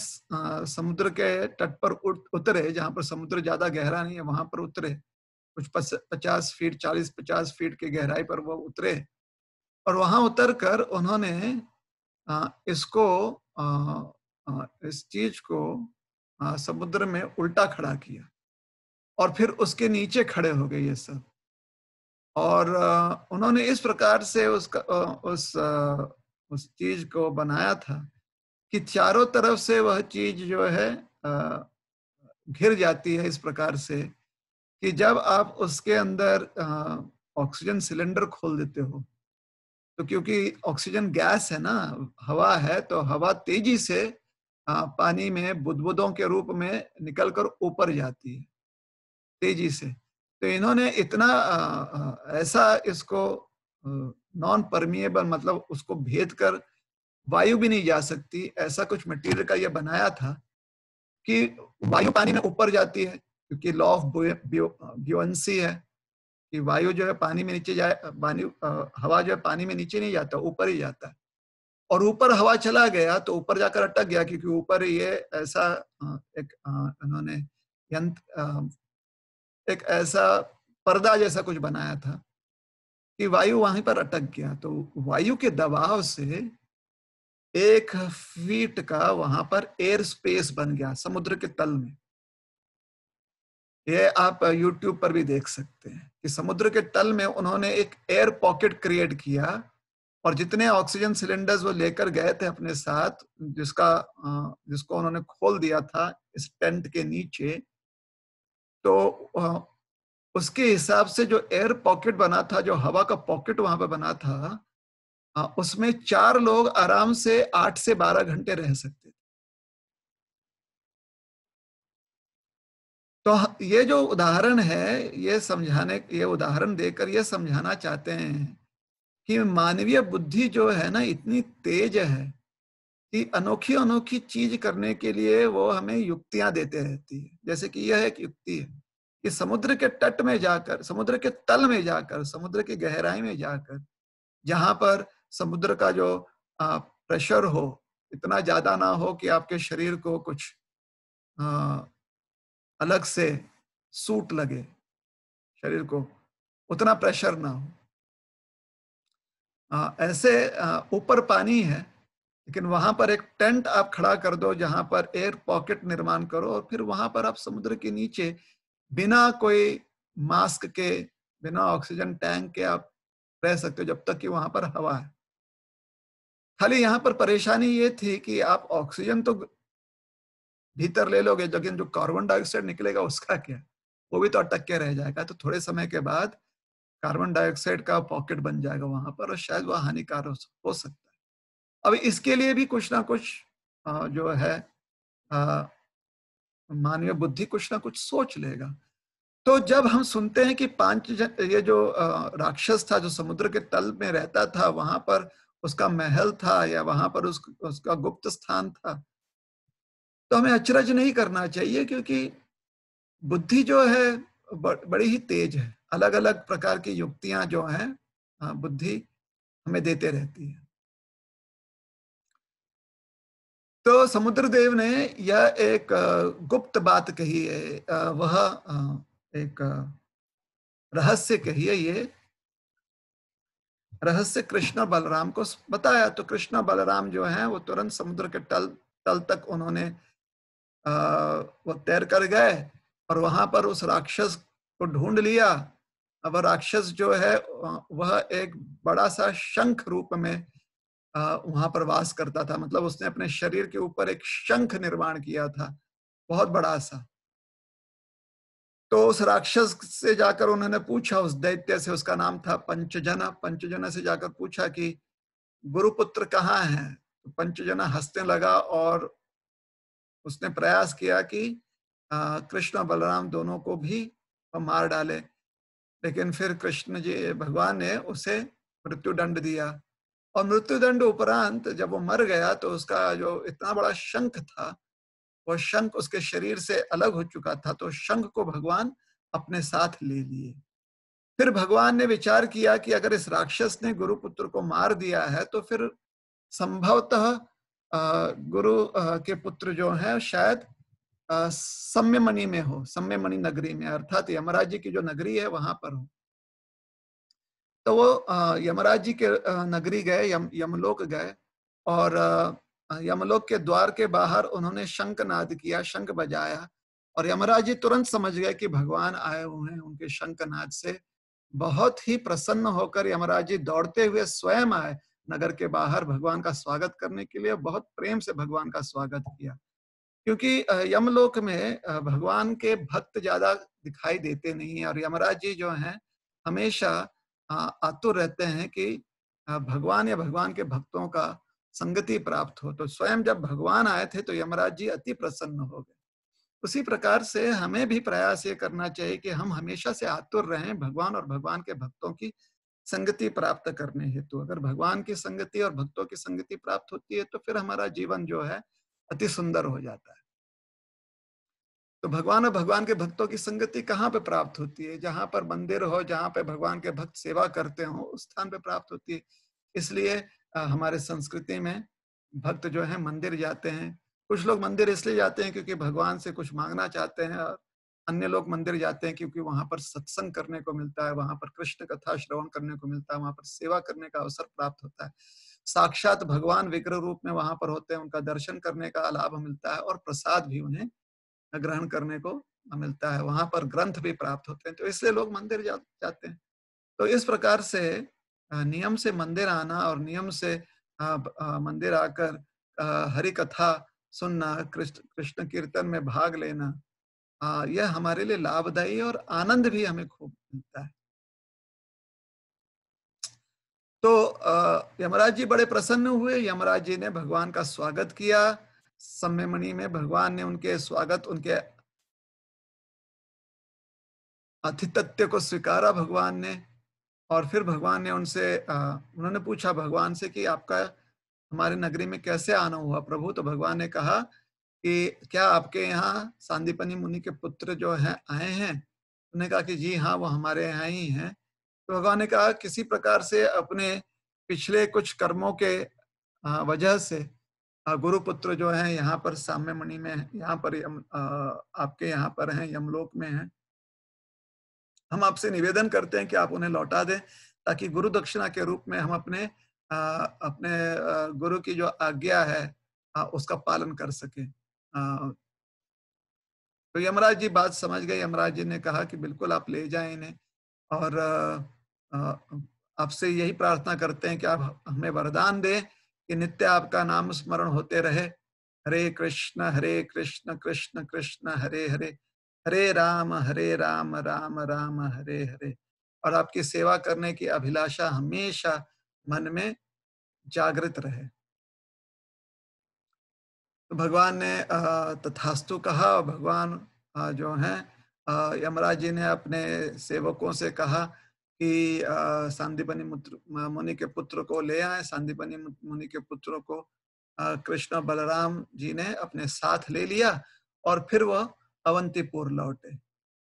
समुद्र के तट पर उतरे, जहां पर समुद्र ज्यादा गहरा नहीं है वहां पर उतरे, कुछ 50 फीट, 40-50 फीट की गहराई पर वो उतरे और वहां उतर कर उन्होंने इसको इस चीज को समुद्र में उल्टा खड़ा किया और फिर उसके नीचे खड़े हो गए ये सब और उन्होंने इस प्रकार से उस चीज को बनाया था कि चारों तरफ से वह चीज जो है घिर जाती है इस प्रकार से कि जब आप उसके अंदर ऑक्सीजन सिलेंडर खोल देते हो तो क्योंकि ऑक्सीजन गैस है ना, हवा है, तो हवा तेजी से पानी में बुदबुदों के रूप में निकलकर ऊपर जाती है तेजी से। तो इन्होंने इतना ऐसा इसको नॉन परमिएबल मतलब उसको भेद कर वायु भी नहीं जा सकती, ऐसा कुछ मटेरियल का ये बनाया था कि वायु पानी में ऊपर जाती है क्योंकि लॉ ऑफ ब्यूएंसी है कि वायु जो है पानी में नीचे जाए, हवा जो है पानी में नीचे नहीं जाता, ऊपर ही जाता है और ऊपर हवा चला गया तो ऊपर जाकर अटक गया क्योंकि ऊपर ये ऐसा एक इन्होंने यंत्र, एक ऐसा पर्दा जैसा कुछ बनाया था कि वायु वहीं पर अटक गया। तो वायु के दबाव से 1 फीट का वहां पर एयर स्पेस बन गया समुद्र के तल में। ये आप यूट्यूब पर भी देख सकते हैं कि समुद्र के तल में उन्होंने एक एयर पॉकेट क्रिएट किया और जितने ऑक्सीजन सिलेंडर्स वो लेकर गए थे अपने साथ, जिसको उन्होंने खोल दिया था इस टेंट के नीचे, तो उसके हिसाब से जो एयर पॉकेट बना था, जो हवा का पॉकेट वहां पे बना था, उसमें 4 लोग आराम से 8 से 12 घंटे रह सकते थे। तो ये जो उदाहरण है, ये उदाहरण देकर ये समझाना चाहते हैं कि मानवीय बुद्धि जो है ना इतनी तेज है कि अनोखी अनोखी चीज करने के लिए वो हमें युक्तियां देते रहती है। जैसे कि यह एक युक्ति है कि समुद्र के तट में जाकर, समुद्र के तल में जाकर, समुद्र की गहराई में जाकर, जहां पर समुद्र का जो प्रेशर हो, इतना ज्यादा ना हो कि आपके शरीर को कुछ आ, अलग से सूट लगे, शरीर को उतना प्रेशर ना हो, ऐसे ऊपर पानी है लेकिन वहां पर एक टेंट आप खड़ा कर दो जहां पर एयर पॉकेट निर्माण करो, और फिर वहां पर आप समुद्र के नीचे बिना कोई मास्क के, बिना ऑक्सीजन टैंक के आप रह सकते हो जब तक कि वहां पर हवा है। खाली यहाँ पर परेशानी ये थी कि आप ऑक्सीजन तो भीतर ले लोगे, लेकिन जो कार्बन डाइऑक्साइड निकलेगा उसका क्या? वो भी तो अटक के रह जाएगा। तो थोड़े समय के बाद कार्बन डाइऑक्साइड का पॉकेट बन जाएगा वहां पर, और शायद वह हानिकारक हो सकता है। अब इसके लिए भी कुछ ना कुछ जो है अ, मानवीय बुद्धि कुछ ना कुछ सोच लेगा। तो जब हम सुनते हैं कि ये जो राक्षस था जो समुद्र के तल में रहता था, वहां पर उसका महल था या वहां पर उसका गुप्त स्थान था, तो हमें अचरज नहीं करना चाहिए, क्योंकि बुद्धि जो है बड़ी ही तेज है। अलग अलग प्रकार की युक्तियां जो हैं बुद्धि हमें देते रहती है। तो समुद्रदेव ने यह एक गुप्त बात कही है, वह एक रहस्य कही है। ये रहस्य कृष्ण बलराम को बताया, तो कृष्ण बलराम जो हैं वो तुरंत समुद्र के तल तल तक उन्होंने अ, वो तैर कर गए, और वहां पर उस राक्षस को ढूंढ लिया। अब वह राक्षस जो है वह एक बड़ा सा शंख रूप में वहां पर वास करता था। मतलब उसने अपने शरीर के ऊपर एक शंख निर्माण किया था, बहुत बड़ा सा। तो उस राक्षस से जाकर उन्होंने पूछा, उस दैत्य से, उसका नाम था पंचजना, पंचजना से जाकर पूछा कि गुरुपुत्र कहाँ है? तो पंचजना हंसने लगा, और उसने प्रयास किया कि कृष्ण और बलराम दोनों को भी मार डाले। लेकिन फिर कृष्ण जी भगवान ने उसे मृत्यु दंड दिया, और मृत्यु दंड उपरांत जब वो मर गया तो उसका जो इतना बड़ा शंख था, वह शंख उसके शरीर से अलग हो चुका था। तो शंख को भगवान अपने साथ ले लिए। फिर भगवान ने विचार किया कि अगर इस राक्षस ने गुरुपुत्र को मार दिया है, तो फिर संभवतः गुरु के पुत्र जो है शायद सम्यमणि में हो, सम्यमणि नगरी में, अर्थात यमराज जी की जो नगरी है वहां पर हो। तो वो यमराज जी के नगरी गए, यमलोक गए, और यमलोक के द्वार के बाहर उन्होंने शंखनाद किया, शंख बजाया, और यमराज जी तुरंत समझ गए कि भगवान आए हुए हैं। उनके शंखनाद से बहुत ही प्रसन्न होकर यमराज जी दौड़ते हुए स्वयं आए नगर के बाहर भगवान का स्वागत करने के लिए। बहुत प्रेम से भगवान का स्वागत किया, क्योंकि यमलोक में भगवान के भक्त ज्यादा दिखाई देते नहीं है, और यमराज जी जो हैं हमेशा आतुर रहते हैं कि भगवान या भगवान के भक्तों का संगति प्राप्त हो। तो स्वयं जब भगवान आए थे तो यमराज जी अति प्रसन्न हो गए। उसी प्रकार से हमें भी प्रयास ये करना चाहिए कि हम हमेशा से आतुर रहें भगवान और भगवान के भक्तों की संगति प्राप्त करने हेतु। अगर भगवान की संगति और भक्तों की संगति प्राप्त होती है तो फिर हमारा जीवन जो है अति सुंदर हो जाता है। तो भगवान और भगवान के भक्तों की संगति कहाँ पे प्राप्त होती है? जहां पर मंदिर हो, जहां पे भगवान के भक्त सेवा करते हो, उस स्थान पे प्राप्त होती है। इसलिए हमारे संस्कृति में भक्त जो है मंदिर जाते हैं। कुछ लोग मंदिर इसलिए जाते हैं क्योंकि भगवान से कुछ मांगना चाहते हैं, और अन्य लोग मंदिर जाते हैं क्योंकि वहां पर सत्संग करने को मिलता है, वहां पर कृष्ण कथा श्रवण करने को मिलता है, वहां पर सेवा करने का अवसर प्राप्त होता है। साक्षात भगवान विग्रह रूप में वहां पर होते हैं, उनका दर्शन करने का लाभ मिलता है, और प्रसाद भी उन्हें ग्रहण करने को मिलता है। वहां पर ग्रंथ भी प्राप्त होते हैं, तो इसलिए लोग मंदिर जाते हैं। तो इस प्रकार से नियम से मंदिर आना, और नियम से मंदिर आकर हरि कथा सुनना, कृष्ण कृष्ण कीर्तन में भाग लेना, यह हमारे लिए लाभदायी, और आनंद भी हमें खूब मिलता है। तो यमराज जी बड़े प्रसन्न हुए। यमराज जी ने भगवान का स्वागत किया। सम्यमणि में भगवान ने उनके स्वागत, उनके आतिथ्य को स्वीकारा भगवान ने। और फिर भगवान ने उन्होंने पूछा भगवान से कि आपका हमारे नगरी में कैसे आना हुआ प्रभु? तो भगवान ने कहा कि क्या आपके यहाँ सांदीपनि मुनि के पुत्र जो हैं आए हैं? उन्होंने कहा कि जी हाँ, वो हमारे यहाँ ही हैं। तो भगवान ने कहा किसी प्रकार से अपने पिछले कुछ कर्मों के वजह से गुरुपुत्र जो हैं यहाँ पर साम्यमणि में, यहाँ पर आपके यहाँ पर हैं, यमलोक में हैं। हम आपसे निवेदन करते हैं कि आप उन्हें लौटा दें, ताकि गुरु दक्षिणा के रूप में हम अपने अपने गुरु की जो आज्ञा है उसका पालन कर सके। तो यमराज जी बात समझ गए। यमराज जी ने कहा कि बिल्कुल आप ले जाएं इन्हें, और आपसे यही प्रार्थना करते हैं कि आप हमें वरदान दें कि नित्य आपका नाम स्मरण होते रहे। हरे कृष्ण कृष्ण कृष्ण हरे हरे, हरे राम राम राम हरे हरे। और आपकी सेवा करने की अभिलाषा हमेशा मन में जागृत रहे। तो भगवान ने तथास्तु कहा, और भगवान जो हैं यमराज जी ने अपने सेवकों से कहा कि सांदीपनि मुनि के पुत्र को ले आए। सांदीपनि मुनि के पुत्रों को कृष्ण और बलराम जी ने अपने साथ ले लिया, और फिर वह अवंतीपुर लौटे।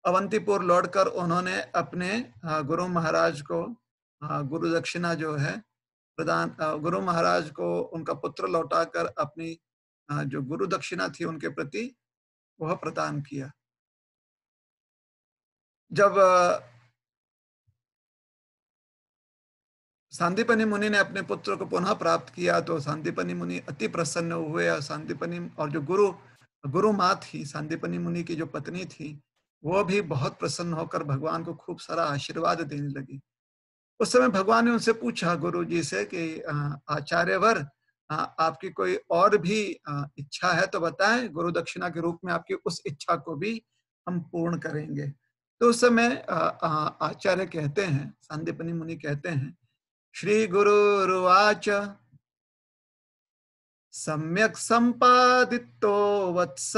अवंतीपुर लौटकर उन्होंने अपने गुरु महाराज को गुरु दक्षिणा जो है प्रदान, गुरु महाराज को उनका पुत्र लौटाकर अपनी जो गुरु दक्षिणा थी उनके प्रति वह प्रदान किया। जब सांदीपनि मुनि ने अपने पुत्र को पुनः प्राप्त किया तो सांदीपनि मुनि अति प्रसन्न हुए, और सांदीपनि और जो गुरु माँ थी, सांदीपनि मुनि की जो पत्नी थी, वो भी बहुत प्रसन्न होकर भगवान को खूब सारा आशीर्वाद देने लगी। उस समय भगवान ने उनसे पूछा, गुरु जी से, कि आचार्यवर, आपकी कोई और भी इच्छा है तो बताएं, गुरु दक्षिणा के रूप में आपकी उस इच्छा को भी हम पूर्ण करेंगे। तो उस समय आचार्य कहते हैं, सांदीपनि मुनि कहते हैं, श्री गुरुर्वाच सम्यक् संपादितो वत्स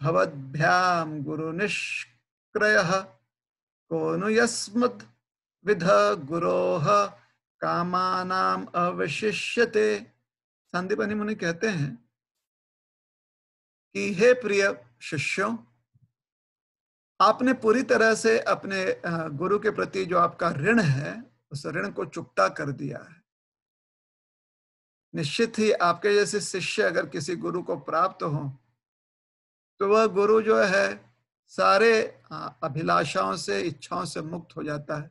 भवद्भ्याम गुरु निष्क्रयः को नु यस्मद् विध गुरोः कामानाम अवशिष्यते। संदीपनि मुनि कहते हैं कि हे प्रिय शिष्यों, आपने पूरी तरह से अपने गुरु के प्रति जो आपका ऋण है उस ऋण को चुकता कर दिया है। निश्चित ही आपके जैसे शिष्य अगर किसी गुरु को प्राप्त हो तो वह गुरु जो है सारे अभिलाषाओं से, इच्छाओं से मुक्त हो जाता है।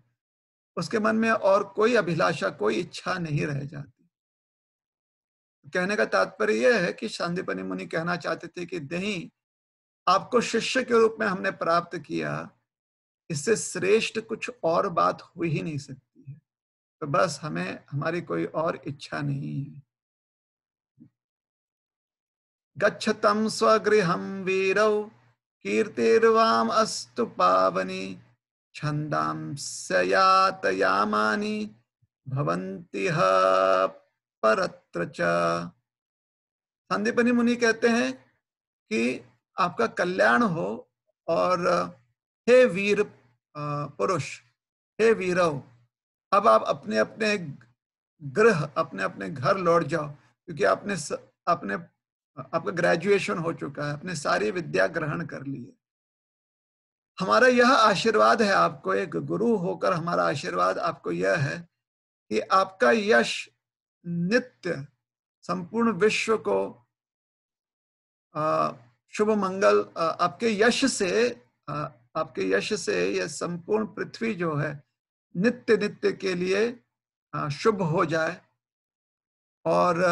उसके मन में और कोई अभिलाषा, कोई इच्छा नहीं रह जाती। कहने का तात्पर्य यह है कि सांदीपनि मुनि कहना चाहते थे कि नहीं, आपको शिष्य के रूप में हमने प्राप्त किया, इससे श्रेष्ठ कुछ और बात हो ही नहीं सकती है। तो बस हमें हमारी कोई और इच्छा नहीं है। गच्छतं स्वगृहं वीरौ कीर्तिर्वाम अस्तु पावनी छंदांस्य यातयामानि भवन्ति ह परत्र च। संदीपनि मुनि कहते हैं कि आपका कल्याण हो, और हे वीर पुरुष, हे वीरव, अब आप अपने अपने गृह, अपने अपने घर लौट जाओ, क्योंकि आपने आपका ग्रेजुएशन हो चुका है, अपने सारी विद्या ग्रहण कर ली है। हमारा यह आशीर्वाद है आपको, एक गुरु होकर हमारा आशीर्वाद आपको यह है कि आपका यश नित्य संपूर्ण विश्व को शुभ मंगल, आपके यश से यह संपूर्ण पृथ्वी जो है नित्य नित्य के लिए शुभ हो जाए, और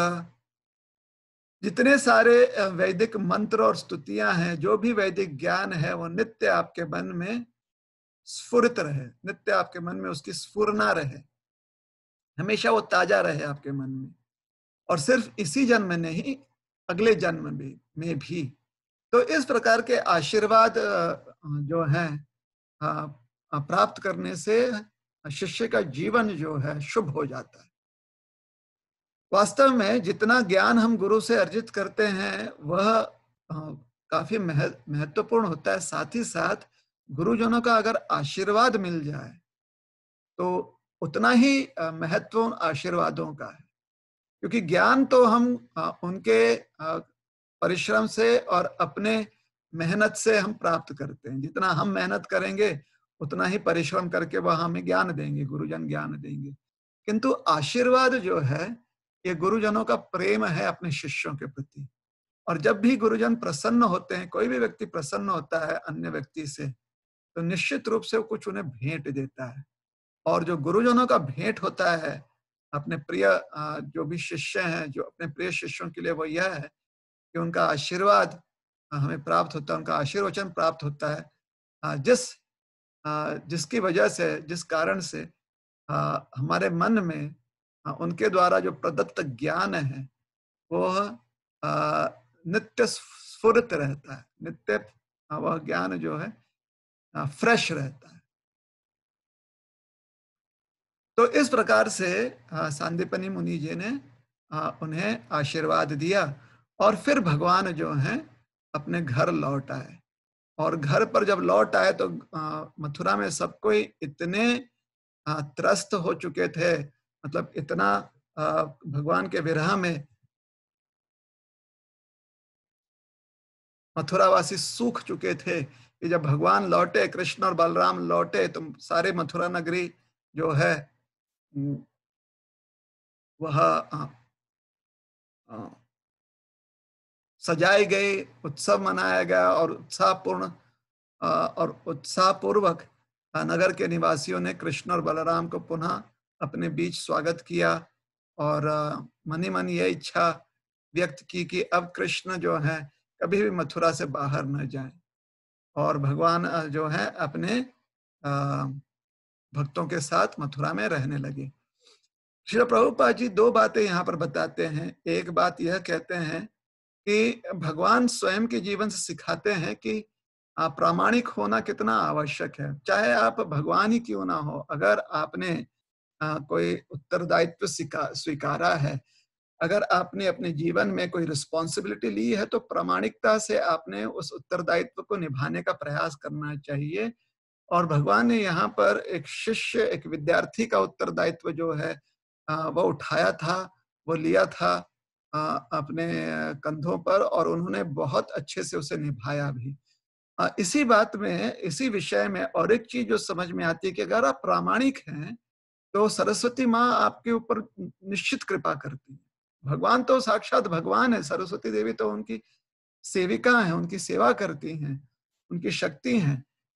जितने सारे वैदिक मंत्र और स्तुतियां हैं, जो भी वैदिक ज्ञान है, वो नित्य आपके मन में स्फुरित रहे, नित्य आपके मन में उसकी स्फुरना रहे, हमेशा वो ताजा रहे आपके मन में, और सिर्फ इसी जन्म में नहीं, अगले जन्म में भी। तो इस प्रकार के आशीर्वाद जो है प्राप्त करने से शिष्य का जीवन जो है शुभ हो जाता है। वास्तव में जितना ज्ञान हम गुरु से अर्जित करते हैं वह काफी महत्वपूर्ण होता है। साथ ही साथ गुरुजनों का अगर आशीर्वाद मिल जाए तो उतना ही महत्वपूर्ण आशीर्वादों का है, क्योंकि ज्ञान तो हम उनके परिश्रम से और अपने मेहनत से हम प्राप्त करते हैं। जितना हम मेहनत करेंगे उतना ही परिश्रम करके वह हमें ज्ञान देंगे, गुरुजन ज्ञान देंगे। किंतु आशीर्वाद जो है ये गुरुजनों का प्रेम है अपने शिष्यों के प्रति। और जब भी गुरुजन प्रसन्न होते हैं, कोई भी व्यक्ति प्रसन्न होता है अन्य व्यक्ति से, तो निश्चित रूप से वो कुछ उन्हें भेंट देता है। और जो गुरुजनों का भेंट होता है अपने प्रिय जो भी शिष्य हैं, जो अपने प्रिय शिष्यों के लिए वो यह है कि उनका आशीर्वाद हमें प्राप्त होता है, उनका आशीर्वचन प्राप्त होता है, जिसकी वजह से, जिस कारण से हमारे मन में उनके द्वारा जो प्रदत्त ज्ञान है वो नित्य स्फुरित रहता है, नित्य वह ज्ञान जो है फ्रेश रहता है। तो इस प्रकार से सांदीपनि मुनि जी ने उन्हें आशीर्वाद दिया और फिर भगवान जो हैं अपने घर लौट आए। और घर पर जब लौट आए तो मथुरा में सब कोई इतने त्रस्त हो चुके थे, मतलब इतना भगवान के विरह में मथुरावासी सूख चुके थे कि जब भगवान लौटे, कृष्ण और बलराम लौटे, तो सारे मथुरा नगरी जो है वह सजाई गई, उत्सव मनाया गया और उत्साहपूर्वक नगर के निवासियों ने कृष्ण और बलराम को पुनः अपने बीच स्वागत किया और मन ही मन ये इच्छा व्यक्त की कि अब कृष्ण जो है कभी भी मथुरा से बाहर न जाएं और भगवान जो है अपने भक्तों के साथ मथुरा में रहने लगे। श्रील प्रभुपाद जी दो बातें यहाँ पर बताते हैं। एक बात यह कहते हैं कि भगवान स्वयं के जीवन से सिखाते हैं कि प्रामाणिक होना कितना आवश्यक है। चाहे आप भगवान ही क्यों ना हो, अगर आपने कोई उत्तरदायित्व स्वीकारा है, अगर आपने अपने जीवन में कोई रिस्पॉन्सिबिलिटी ली है, तो प्रामाणिकता से आपने उस उत्तरदायित्व को निभाने का प्रयास करना चाहिए। और भगवान ने यहाँ पर एक शिष्य, एक विद्यार्थी का उत्तरदायित्व जो है वो उठाया था, वो लिया था अपने कंधों पर और उन्होंने बहुत अच्छे से उसे निभाया भी। इसी बात में, इसी विषय में और एक चीज जो समझ में आती है कि अगर आप प्रामाणिक हैं तो सरस्वती माँ आपके ऊपर निश्चित कृपा करती है। भगवान तो साक्षात भगवान है, सरस्वती देवी तो उनकी सेविका है, उनकी सेवा करती हैं, उनकी शक्ति है।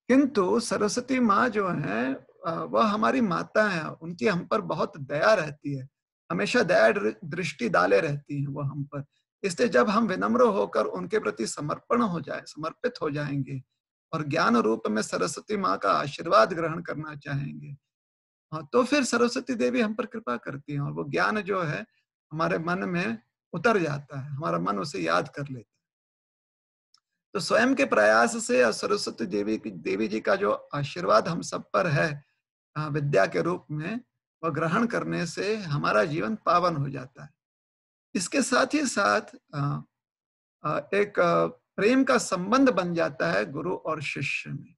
किंतु सरस्वती माँ जो है वह हमारी माता है, उनकी हम पर बहुत दया रहती है, हमेशा दया दृष्टि डाले रहती हैं वो हम पर। इसलिए जब हम विनम्र होकर उनके प्रति समर्पित हो जाएंगे और ज्ञान रूप में सरस्वती माँ का आशीर्वाद ग्रहण करना चाहेंगे, तो फिर सरस्वती देवी हम पर कृपा करती हैं और वो ज्ञान जो है हमारे मन में उतर जाता है, हमारा मन उसे याद कर लेता है। तो स्वयं के प्रयास से और सरस्वती देवी जी का जो आशीर्वाद हम सब पर है विद्या के रूप में, वह ग्रहण करने से हमारा जीवन पावन हो जाता है। इसके साथ ही साथ एक प्रेम का संबंध बन जाता है गुरु और शिष्य में।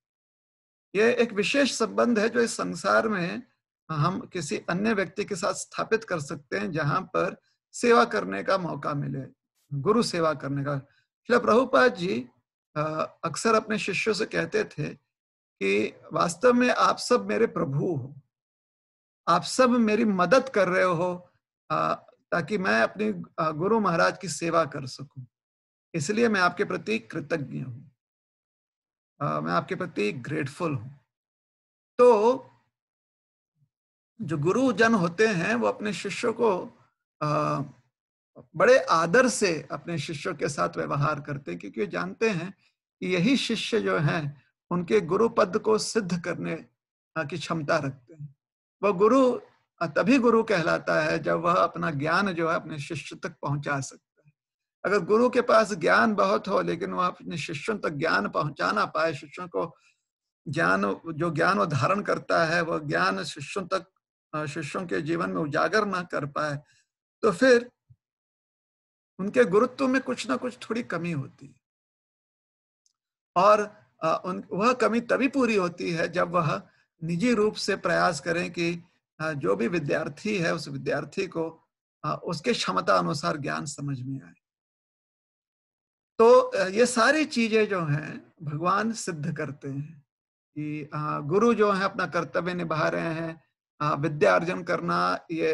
ये एक विशेष संबंध है जो इस संसार में हम किसी अन्य व्यक्ति के साथ स्थापित कर सकते हैं, जहां पर सेवा करने का मौका मिले, गुरु सेवा करने का। श्रील प्रभुपाद जी अक्सर अपने शिष्यों से कहते थे कि वास्तव में आप सब मेरे प्रभु हो, आप सब मेरी मदद कर रहे हो ताकि मैं अपने गुरु महाराज की सेवा कर सकूं, इसलिए मैं आपके प्रति कृतज्ञ हूं, मैं आपके प्रति ग्रेटफुल हूं। तो जो गुरुजन होते हैं वो अपने शिष्यों को बड़े आदर से अपने शिष्यों के साथ व्यवहार करते हैं, क्योंकि जानते हैं कि यही शिष्य जो हैं उनके गुरु पद को सिद्ध करने की क्षमता रखते हैं। वह गुरु तभी गुरु कहलाता है जब वह अपना ज्ञान जो है अपने शिष्य तक पहुंचा सकता है। अगर गुरु के पास ज्ञान बहुत हो लेकिन वह अपने शिष्यों तक ज्ञान पहुंचा ना पाए, शिष्यों को जो ज्ञान वो धारण करता है वह ज्ञान शिष्यों तक, शिष्यों के जीवन में उजागर ना कर पाए, तो फिर उनके गुरुत्व में कुछ ना कुछ थोड़ी कमी होती है। और वह कमी तभी पूरी होती है जब वह निजी रूप से प्रयास करें कि जो भी विद्यार्थी है उस विद्यार्थी को उसके क्षमता अनुसार ज्ञान समझ में आए। तो ये सारी चीजें जो हैं भगवान सिद्ध करते हैं कि गुरु जो है अपना कर्तव्य निभा रहे हैं। विद्या अर्जन करना ये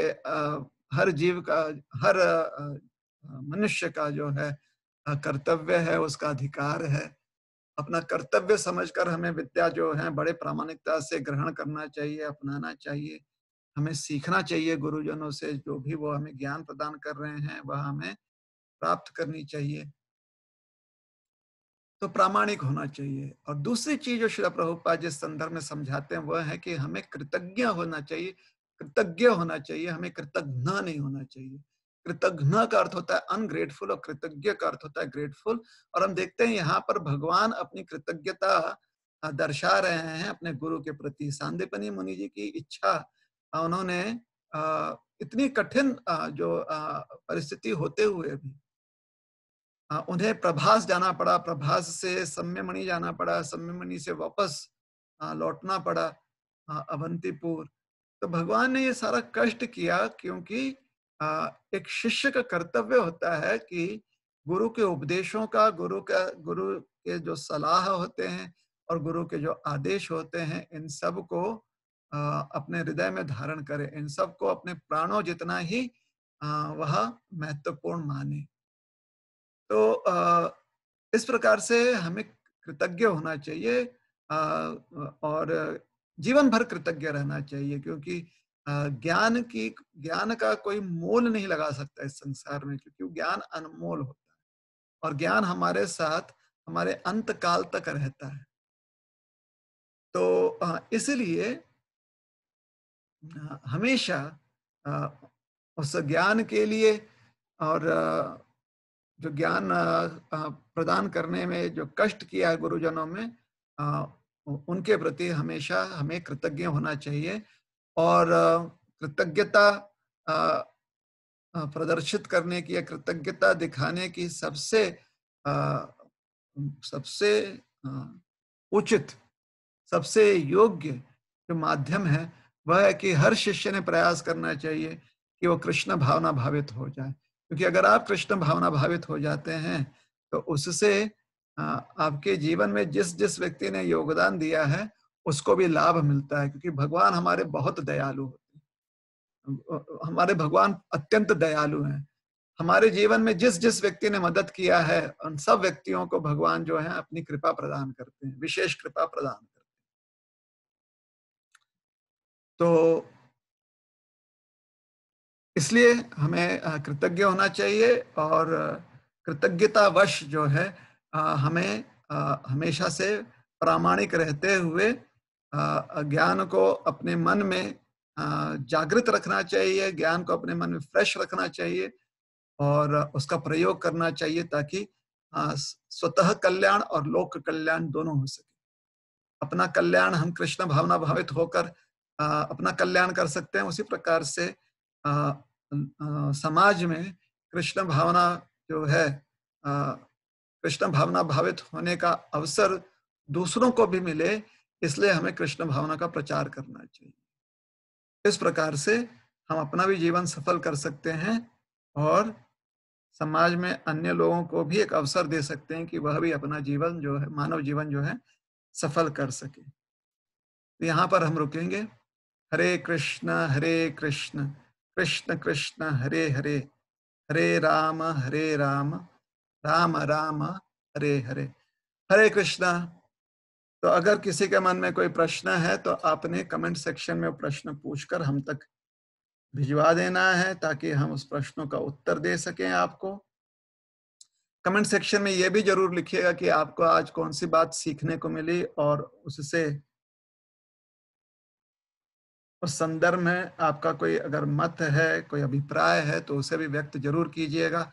हर जीव का, हर मनुष्य का जो है कर्तव्य है, उसका अधिकार है। अपना कर्तव्य समझकर हमें विद्या जो है बड़े प्रामाणिकता से ग्रहण करना चाहिए, अपनाना चाहिए। हमें सीखना चाहिए गुरुजनों से, जो भी वो हमें ज्ञान प्रदान कर रहे हैं, वह हमें प्राप्त करनी चाहिए। तो प्रामाणिक होना चाहिए। और दूसरी चीज़ जो श्रील प्रभुपाद जिस संदर्भ में समझाते हैं, वह है कि हमें कृतज्ञ होना चाहिए, कृतज्ञ होना चाहिए, हमें कृतघ्न नहीं होना चाहिए। कृतघ्न का अर्थ होता है अनग्रेटफुल और कृतज्ञ का अर्थ होता है ग्रेटफुल। और हम देखते हैं यहाँ पर भगवान अपनी कृतज्ञता दर्शा रहे हैं अपने गुरु के प्रति। सांदीपनि मुनि जी की इच्छा, उन्होंने इतनी कठिन जो परिस्थिति होते हुए भी उन्हें प्रभास जाना पड़ा, प्रभास से सम्यमणि जाना पड़ा, सम्यमणि से वापस लौटना पड़ा अवंतीपुर। तो भगवान ने ये सारा कष्ट किया क्योंकि एक शिष्य का कर्तव्य होता है कि गुरु के उपदेशों का, गुरु के जो सलाह होते हैं और गुरु के जो आदेश होते हैं, इन सब को अपने हृदय में धारण करे, इन सब को अपने प्राणों जितना ही वह महत्वपूर्ण माने। तो इस प्रकार से हमें कृतज्ञ होना चाहिए और जीवन भर कृतज्ञ रहना चाहिए, क्योंकि ज्ञान का कोई मोल नहीं लगा सकता इस संसार में, क्योंकि ज्ञान अनमोल होता है और ज्ञान हमारे साथ हमारे अंत काल तक रहता है। तो इसलिए हमेशा अ, उस ज्ञान के लिए और जो ज्ञान प्रदान करने में जो कष्ट किया है गुरुजनों में, उनके प्रति हमेशा हमें कृतज्ञ होना चाहिए। और कृतज्ञता अ, प्रदर्शित करने की या कृतज्ञता दिखाने की अ, सबसे अ, उचित, सबसे योग्य जो माध्यम है, वह है कि हर शिष्य ने प्रयास करना चाहिए कि वो कृष्ण भावना भावित हो जाए। क्योंकि अगर आप कृष्ण भावना भावित हो जाते हैं, तो उससे आपके जीवन में जिस जिस व्यक्ति ने योगदान दिया है, उसको भी लाभ मिलता है, क्योंकि भगवान हमारे बहुत दयालु होते हैं। हमारे भगवान अत्यंत दयालु हैं। हमारे जीवन में जिस जिस व्यक्ति ने मदद किया है, उन सब व्यक्तियों को भगवान जो है अपनी कृपा प्रदान करते हैं, विशेष कृपा प्रदान करते हैं। तो इसलिए हमें कृतज्ञ होना चाहिए और कृतज्ञतावश जो है हमें हमेशा से प्रामाणिक रहते हुए ज्ञान को अपने मन में जागृत रखना चाहिए, ज्ञान को अपने मन में फ्रेश रखना चाहिए और उसका प्रयोग करना चाहिए, ताकि स्वतः कल्याण और लोक कल्याण दोनों हो सके। अपना कल्याण हम कृष्ण भावना भावित होकर अपना कल्याण कर सकते हैं, उसी प्रकार से समाज में कृष्ण भावना जो है, कृष्ण भावना भावित होने का अवसर दूसरों को भी मिले, इसलिए हमें कृष्ण भावना का प्रचार करना चाहिए। इस प्रकार से हम अपना भी जीवन सफल कर सकते हैं और समाज में अन्य लोगों को भी एक अवसर दे सकते हैं कि वह भी अपना जीवन जो है, मानव जीवन जो है, सफल कर सके। तो यहाँ पर हम रुकेंगे। हरे कृष्ण कृष्ण कृष्ण हरे हरे, हरे राम राम राम हरे हरे। हरे कृष्णा। तो अगर किसी के मन में कोई प्रश्न है, तो आपने कमेंट सेक्शन में वो प्रश्न पूछकर हम तक भिजवा देना है, ताकि हम उस प्रश्नों का उत्तर दे सकें आपको। कमेंट सेक्शन में ये भी जरूर लिखिएगा कि आपको आज कौन सी बात सीखने को मिली, और उससे उस संदर्भ में आपका कोई अगर मत है, कोई अभिप्राय है, तो उसे भी व्यक्त जरूर कीजिएगा।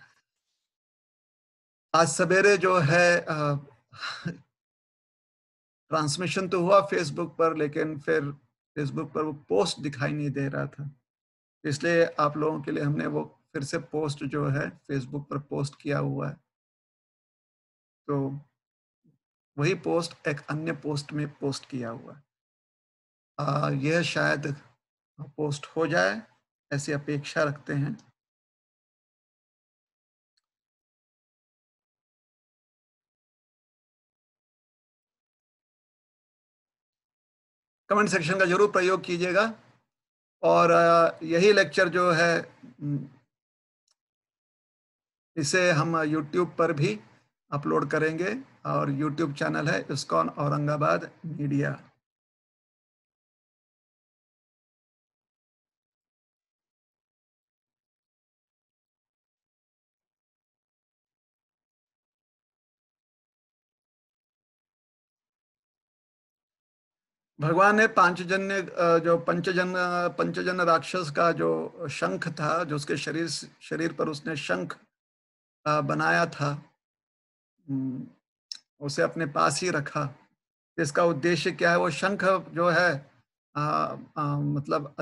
आज सवेरे जो है ट्रांसमिशन तो हुआ फेसबुक पर, लेकिन फिर फेसबुक पर वो पोस्ट दिखाई नहीं दे रहा था, इसलिए आप लोगों के लिए हमने वो फिर से पोस्ट जो है फेसबुक पर पोस्ट किया हुआ है। तो वही पोस्ट एक अन्य पोस्ट में पोस्ट किया हुआ है। यह शायद पोस्ट हो जाए, ऐसी अपेक्षा रखते हैं। कमेंट सेक्शन का जरूर प्रयोग कीजिएगा। और यही लेक्चर जो है, इसे हम यूट्यूब पर भी अपलोड करेंगे, और यूट्यूब चैनल है इस्कॉन औरंगाबाद मीडिया। भगवान ने पांचजन्य पंचजन्य राक्षस का जो शंख था, जो उसके शरीर पर उसने शंख बनाया था, उम, उसे अपने पास ही रखा। इसका उद्देश्य क्या है? वो शंख जो है मतलब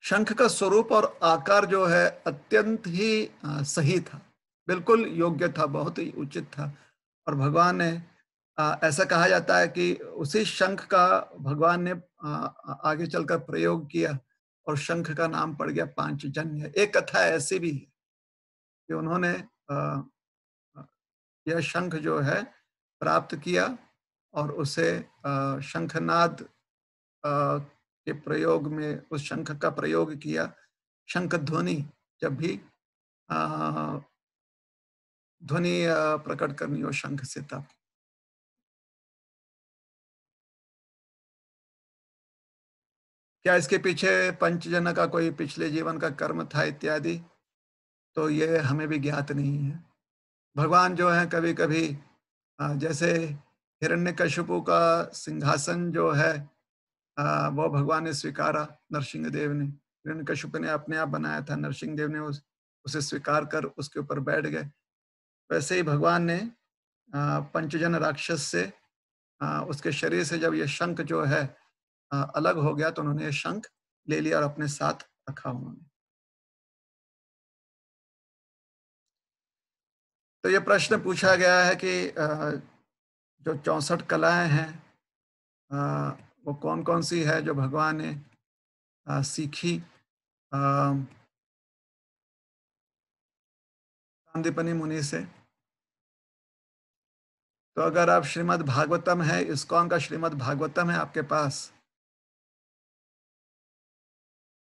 शंख का स्वरूप और आकार जो है अत्यंत ही सही था, बिल्कुल योग्य था, बहुत ही उचित था। और भगवान ने ऐसा कहा जाता है कि उसी शंख का भगवान ने आगे चलकर प्रयोग किया और शंख का नाम पड़ गया पांचजन्य। एक कथा ऐसी भी है कि उन्होंने अ, अ, यह शंख जो है प्राप्त किया और उसे शंखनाद के प्रयोग में उस शंख का प्रयोग किया। शंख ध्वनि जब भी अ, ध्वनि प्रकट करनी हो शंख से तब। क्या इसके पीछे पंचजन्य का कोई पिछले जीवन का कर्म था इत्यादि? तो ये हमें भी ज्ञात नहीं है। भगवान जो हैं कभी-कभी जैसे हिरण्यकशिपु का सिंहासन जो है वो भगवान ने स्वीकारा, नरसिंह देव ने। हिरण्यकशिपु ने अपने आप बनाया था, नरसिंह देव ने उसे स्वीकार कर उसके ऊपर बैठ गए। वैसे ही भगवान ने पंचजन्य राक्षस से उसके शरीर से जब ये शंख जो है अलग हो गया तो उन्होंने ये शंख ले लिया और अपने साथ रखा उन्होंने। तो ये प्रश्न पूछा गया है कि जो 64 कलाएँ हैं अ, वो कौन-कौन सी है जो भगवान ने सीखी अ, सांदीपनि मुनि से। तो अगर आप श्रीमद् भागवतम है, इस्कॉन का श्रीमद् भागवतम है आपके पास,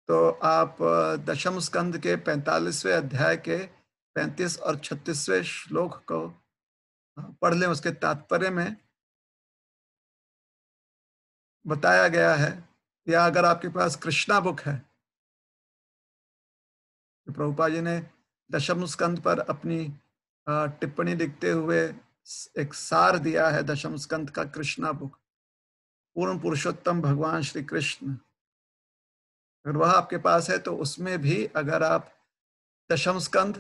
तो आप दशम स्कंद के 45वें अध्याय के 35 और 36वें श्लोक को पढ़ लें। उसके तात्पर्य में बताया गया है, या अगर आपके पास कृष्णा बुक है, तो प्रभुपाद जी ने दशम स्कंद पर अपनी टिप्पणी लिखते हुए एक सार दिया है दशम स्कंद का, कृष्णा बुक, पूर्ण पुरुषोत्तम भगवान श्री कृष्ण। अगर वह आपके पास है तो उसमें भी अगर आप दशम स्कंद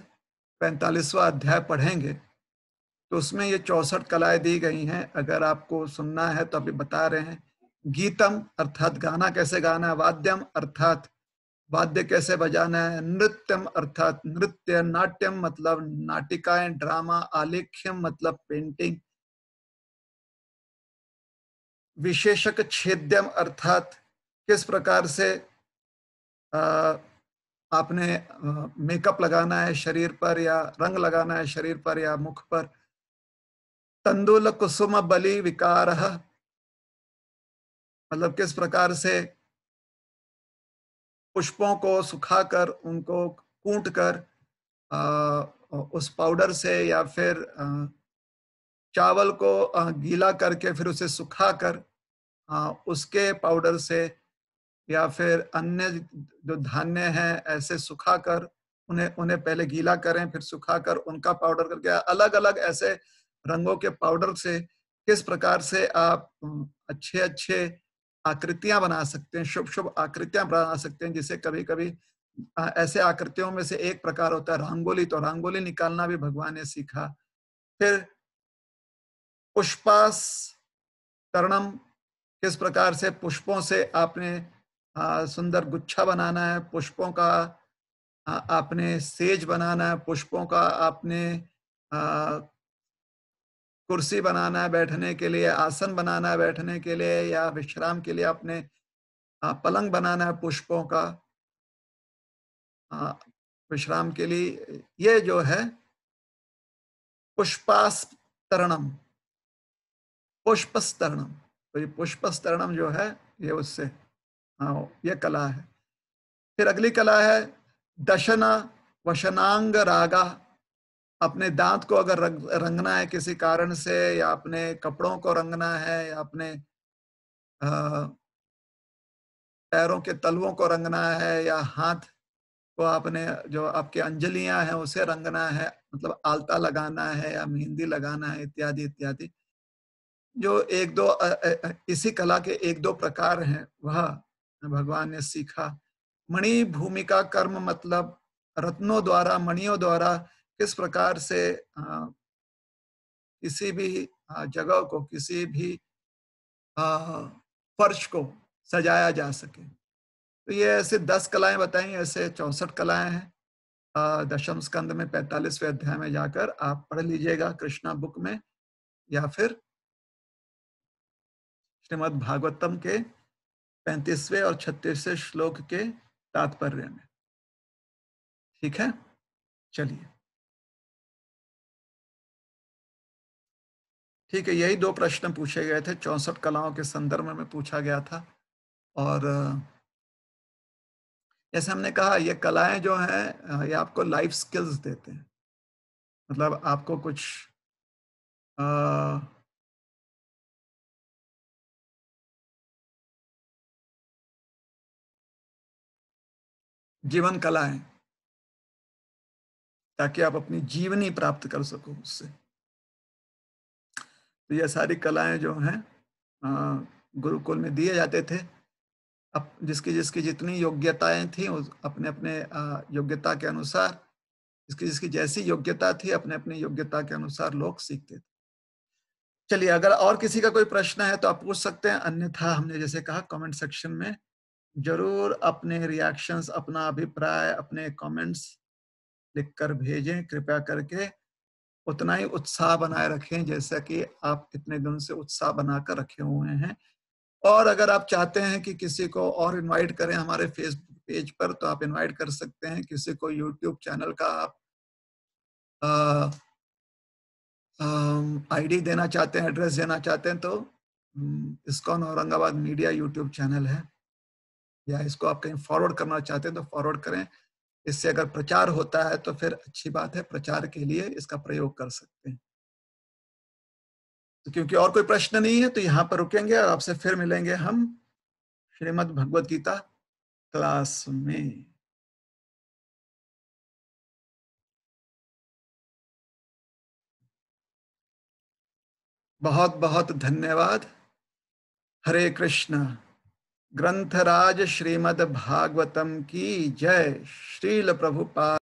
45वां अध्याय पढ़ेंगे तो उसमें ये 64 कलाएं दी गई हैं। अगर आपको सुनना है तो अभी बता रहे हैं। गीतम अर्थात गाना कैसे गाना है, वाद्यम अर्थात वाद्य कैसे बजाना है, नृत्यम अर्थात नृत्य, नाट्यम मतलब नाटिकाएं, ड्रामा, आलेख्यम मतलब पेंटिंग, विशेषक छेद्यम अर्थात किस प्रकार से अ, आपने मेकअप लगाना है शरीर पर या रंग लगाना है शरीर पर या मुख पर। तंदुल कुसुम बलि विकारः मतलब किस प्रकार से पुष्पों को सुखाकर उनको कूट कर उस पाउडर से या फिर चावल को गीला करके फिर उसे सुखाकर उसके पाउडर से या फिर अन्य जो धान्य हैं ऐसे सुखाकर उन्हें उन्हें पहले गीला करें फिर सुखाकर उनका पाउडर करके अलग-अलग ऐसे रंगों के पाउडर से किस प्रकार से आप अच्छे-अच्छे आकृतियां बना सकते हैं, शुभ-शुभ आकृतियां बना सकते हैं, जिसे कभी-कभी ऐसे आकृतियों में से एक प्रकार होता है रंगोली, तो रंगोली निकालना भी भगवान ने सीखा। फिर पुष्पास तरणम किस प्रकार से पुष्पों से आपने सुंदर गुच्छा बनाना है, पुष्पों का आपने सेज बनाना है, पुष्पों का आपने कुर्सी बनाना है बैठने के लिए, आसन बनाना है बैठने के लिए या विश्राम के लिए आपने पलंग बनाना है पुष्पों का अ, विश्राम के लिए। ये जो है पुष्पास्तरणम, पुष्पस्तरणम, तो ये पुष्पस्तरणम जो है ये उससे ये कला है। फिर अगली कला है दशना वशनांग रागा, अपने दांत को अगर रंगना है किसी कारण से या अपने कपड़ों को रंगना है या अपने अ, पैरों के तलवों को रंगना है या हाथ उसको आपने जो आपकी अंजलियां हैं उसे रंगना है, मतलब आलता लगाना है या मेहंदी लगाना है, इत्यादि इत्यादि। जो एक दो इसी कला के एक दो प्रकार हैं, वह भगवान ने सीखा। मणि भूमिका कर्म मतलब रत्नों द्वारा, मणियों द्वारा किस प्रकार से किसी भी जगह को, किसी भी अ, फर्श को सजाया जा सके। तो ये ऐसे 10 कलाएं बताई, ऐसे 64 कलाएं हैं। दशम स्कंद में 45वें अध्याय में जाकर आप पढ़ लीजिएगा, कृष्णा बुक में, या फिर श्रीमद् भागवतम के 35वें और 36वें श्लोक के तात्पर्य में। ठीक है, चलिए। ठीक है, यही दो प्रश्न पूछे गए थे, 64 कलाओं के संदर्भ में पूछा गया था। और जैसे हमने कहा, ये कलाएं जो हैं ये आपको लाइफ स्किल्स देते हैं। मतलब आपको कुछ अ, जीवन कलाएं, ताकि आप अपनी जीवनी प्राप्त कर सको उससे। तो ये सारी कलाएं जो हैं गुरुकुल में दिए जाते थे। अब जिसकी जिसकी जितनी योग्यताएं थी, उस अपने अपने योग्यता के अनुसार, जिसकी जिसकी जैसी योग्यता थी, अपने अपनी योग्यता के अनुसार लोग सीखते थे। चलिए, अगर और किसी का कोई प्रश्न है तो आप पूछ सकते हैं, अन्यथा हमने जैसे कहा कमेंट सेक्शन में जरूर अपने रिएक्शंस, अपना अभिप्राय, अपने कमेंट्स लिखकर भेजें। कृपया करके उतना ही उत्साह बनाए रखें जैसा कि आप इतने दिन से उत्साह बनाकर रखे हुए हैं। और अगर आप चाहते हैं कि किसी को और इनवाइट करें हमारे फेसबुक पेज पर, तो आप इनवाइट कर सकते हैं। किसी को यूट्यूब चैनल का आप आईडी देना चाहते हैं, एड्रेस देना चाहते हैं, तो ISKCON Aurangabad media YouTube channel है, या इसको आप कहीं फॉरवर्ड करना चाहते हैं तो फॉरवर्ड करें। इससे अगर प्रचार होता है तो फिर अच्छी बात है, प्रचार के लिए इसका प्रयोग कर सकते हैं। तो क्योंकि और कोई प्रश्न नहीं है तो यहाँ पर रुकेंगे और आपसे फिर मिलेंगे हम श्रीमद् भगवद गीता क्लास में। बहुत बहुत धन्यवाद। हरे कृष्ण। ग्रंथराज श्रीमद् भागवतम की जय। श्रील प्रभुपाद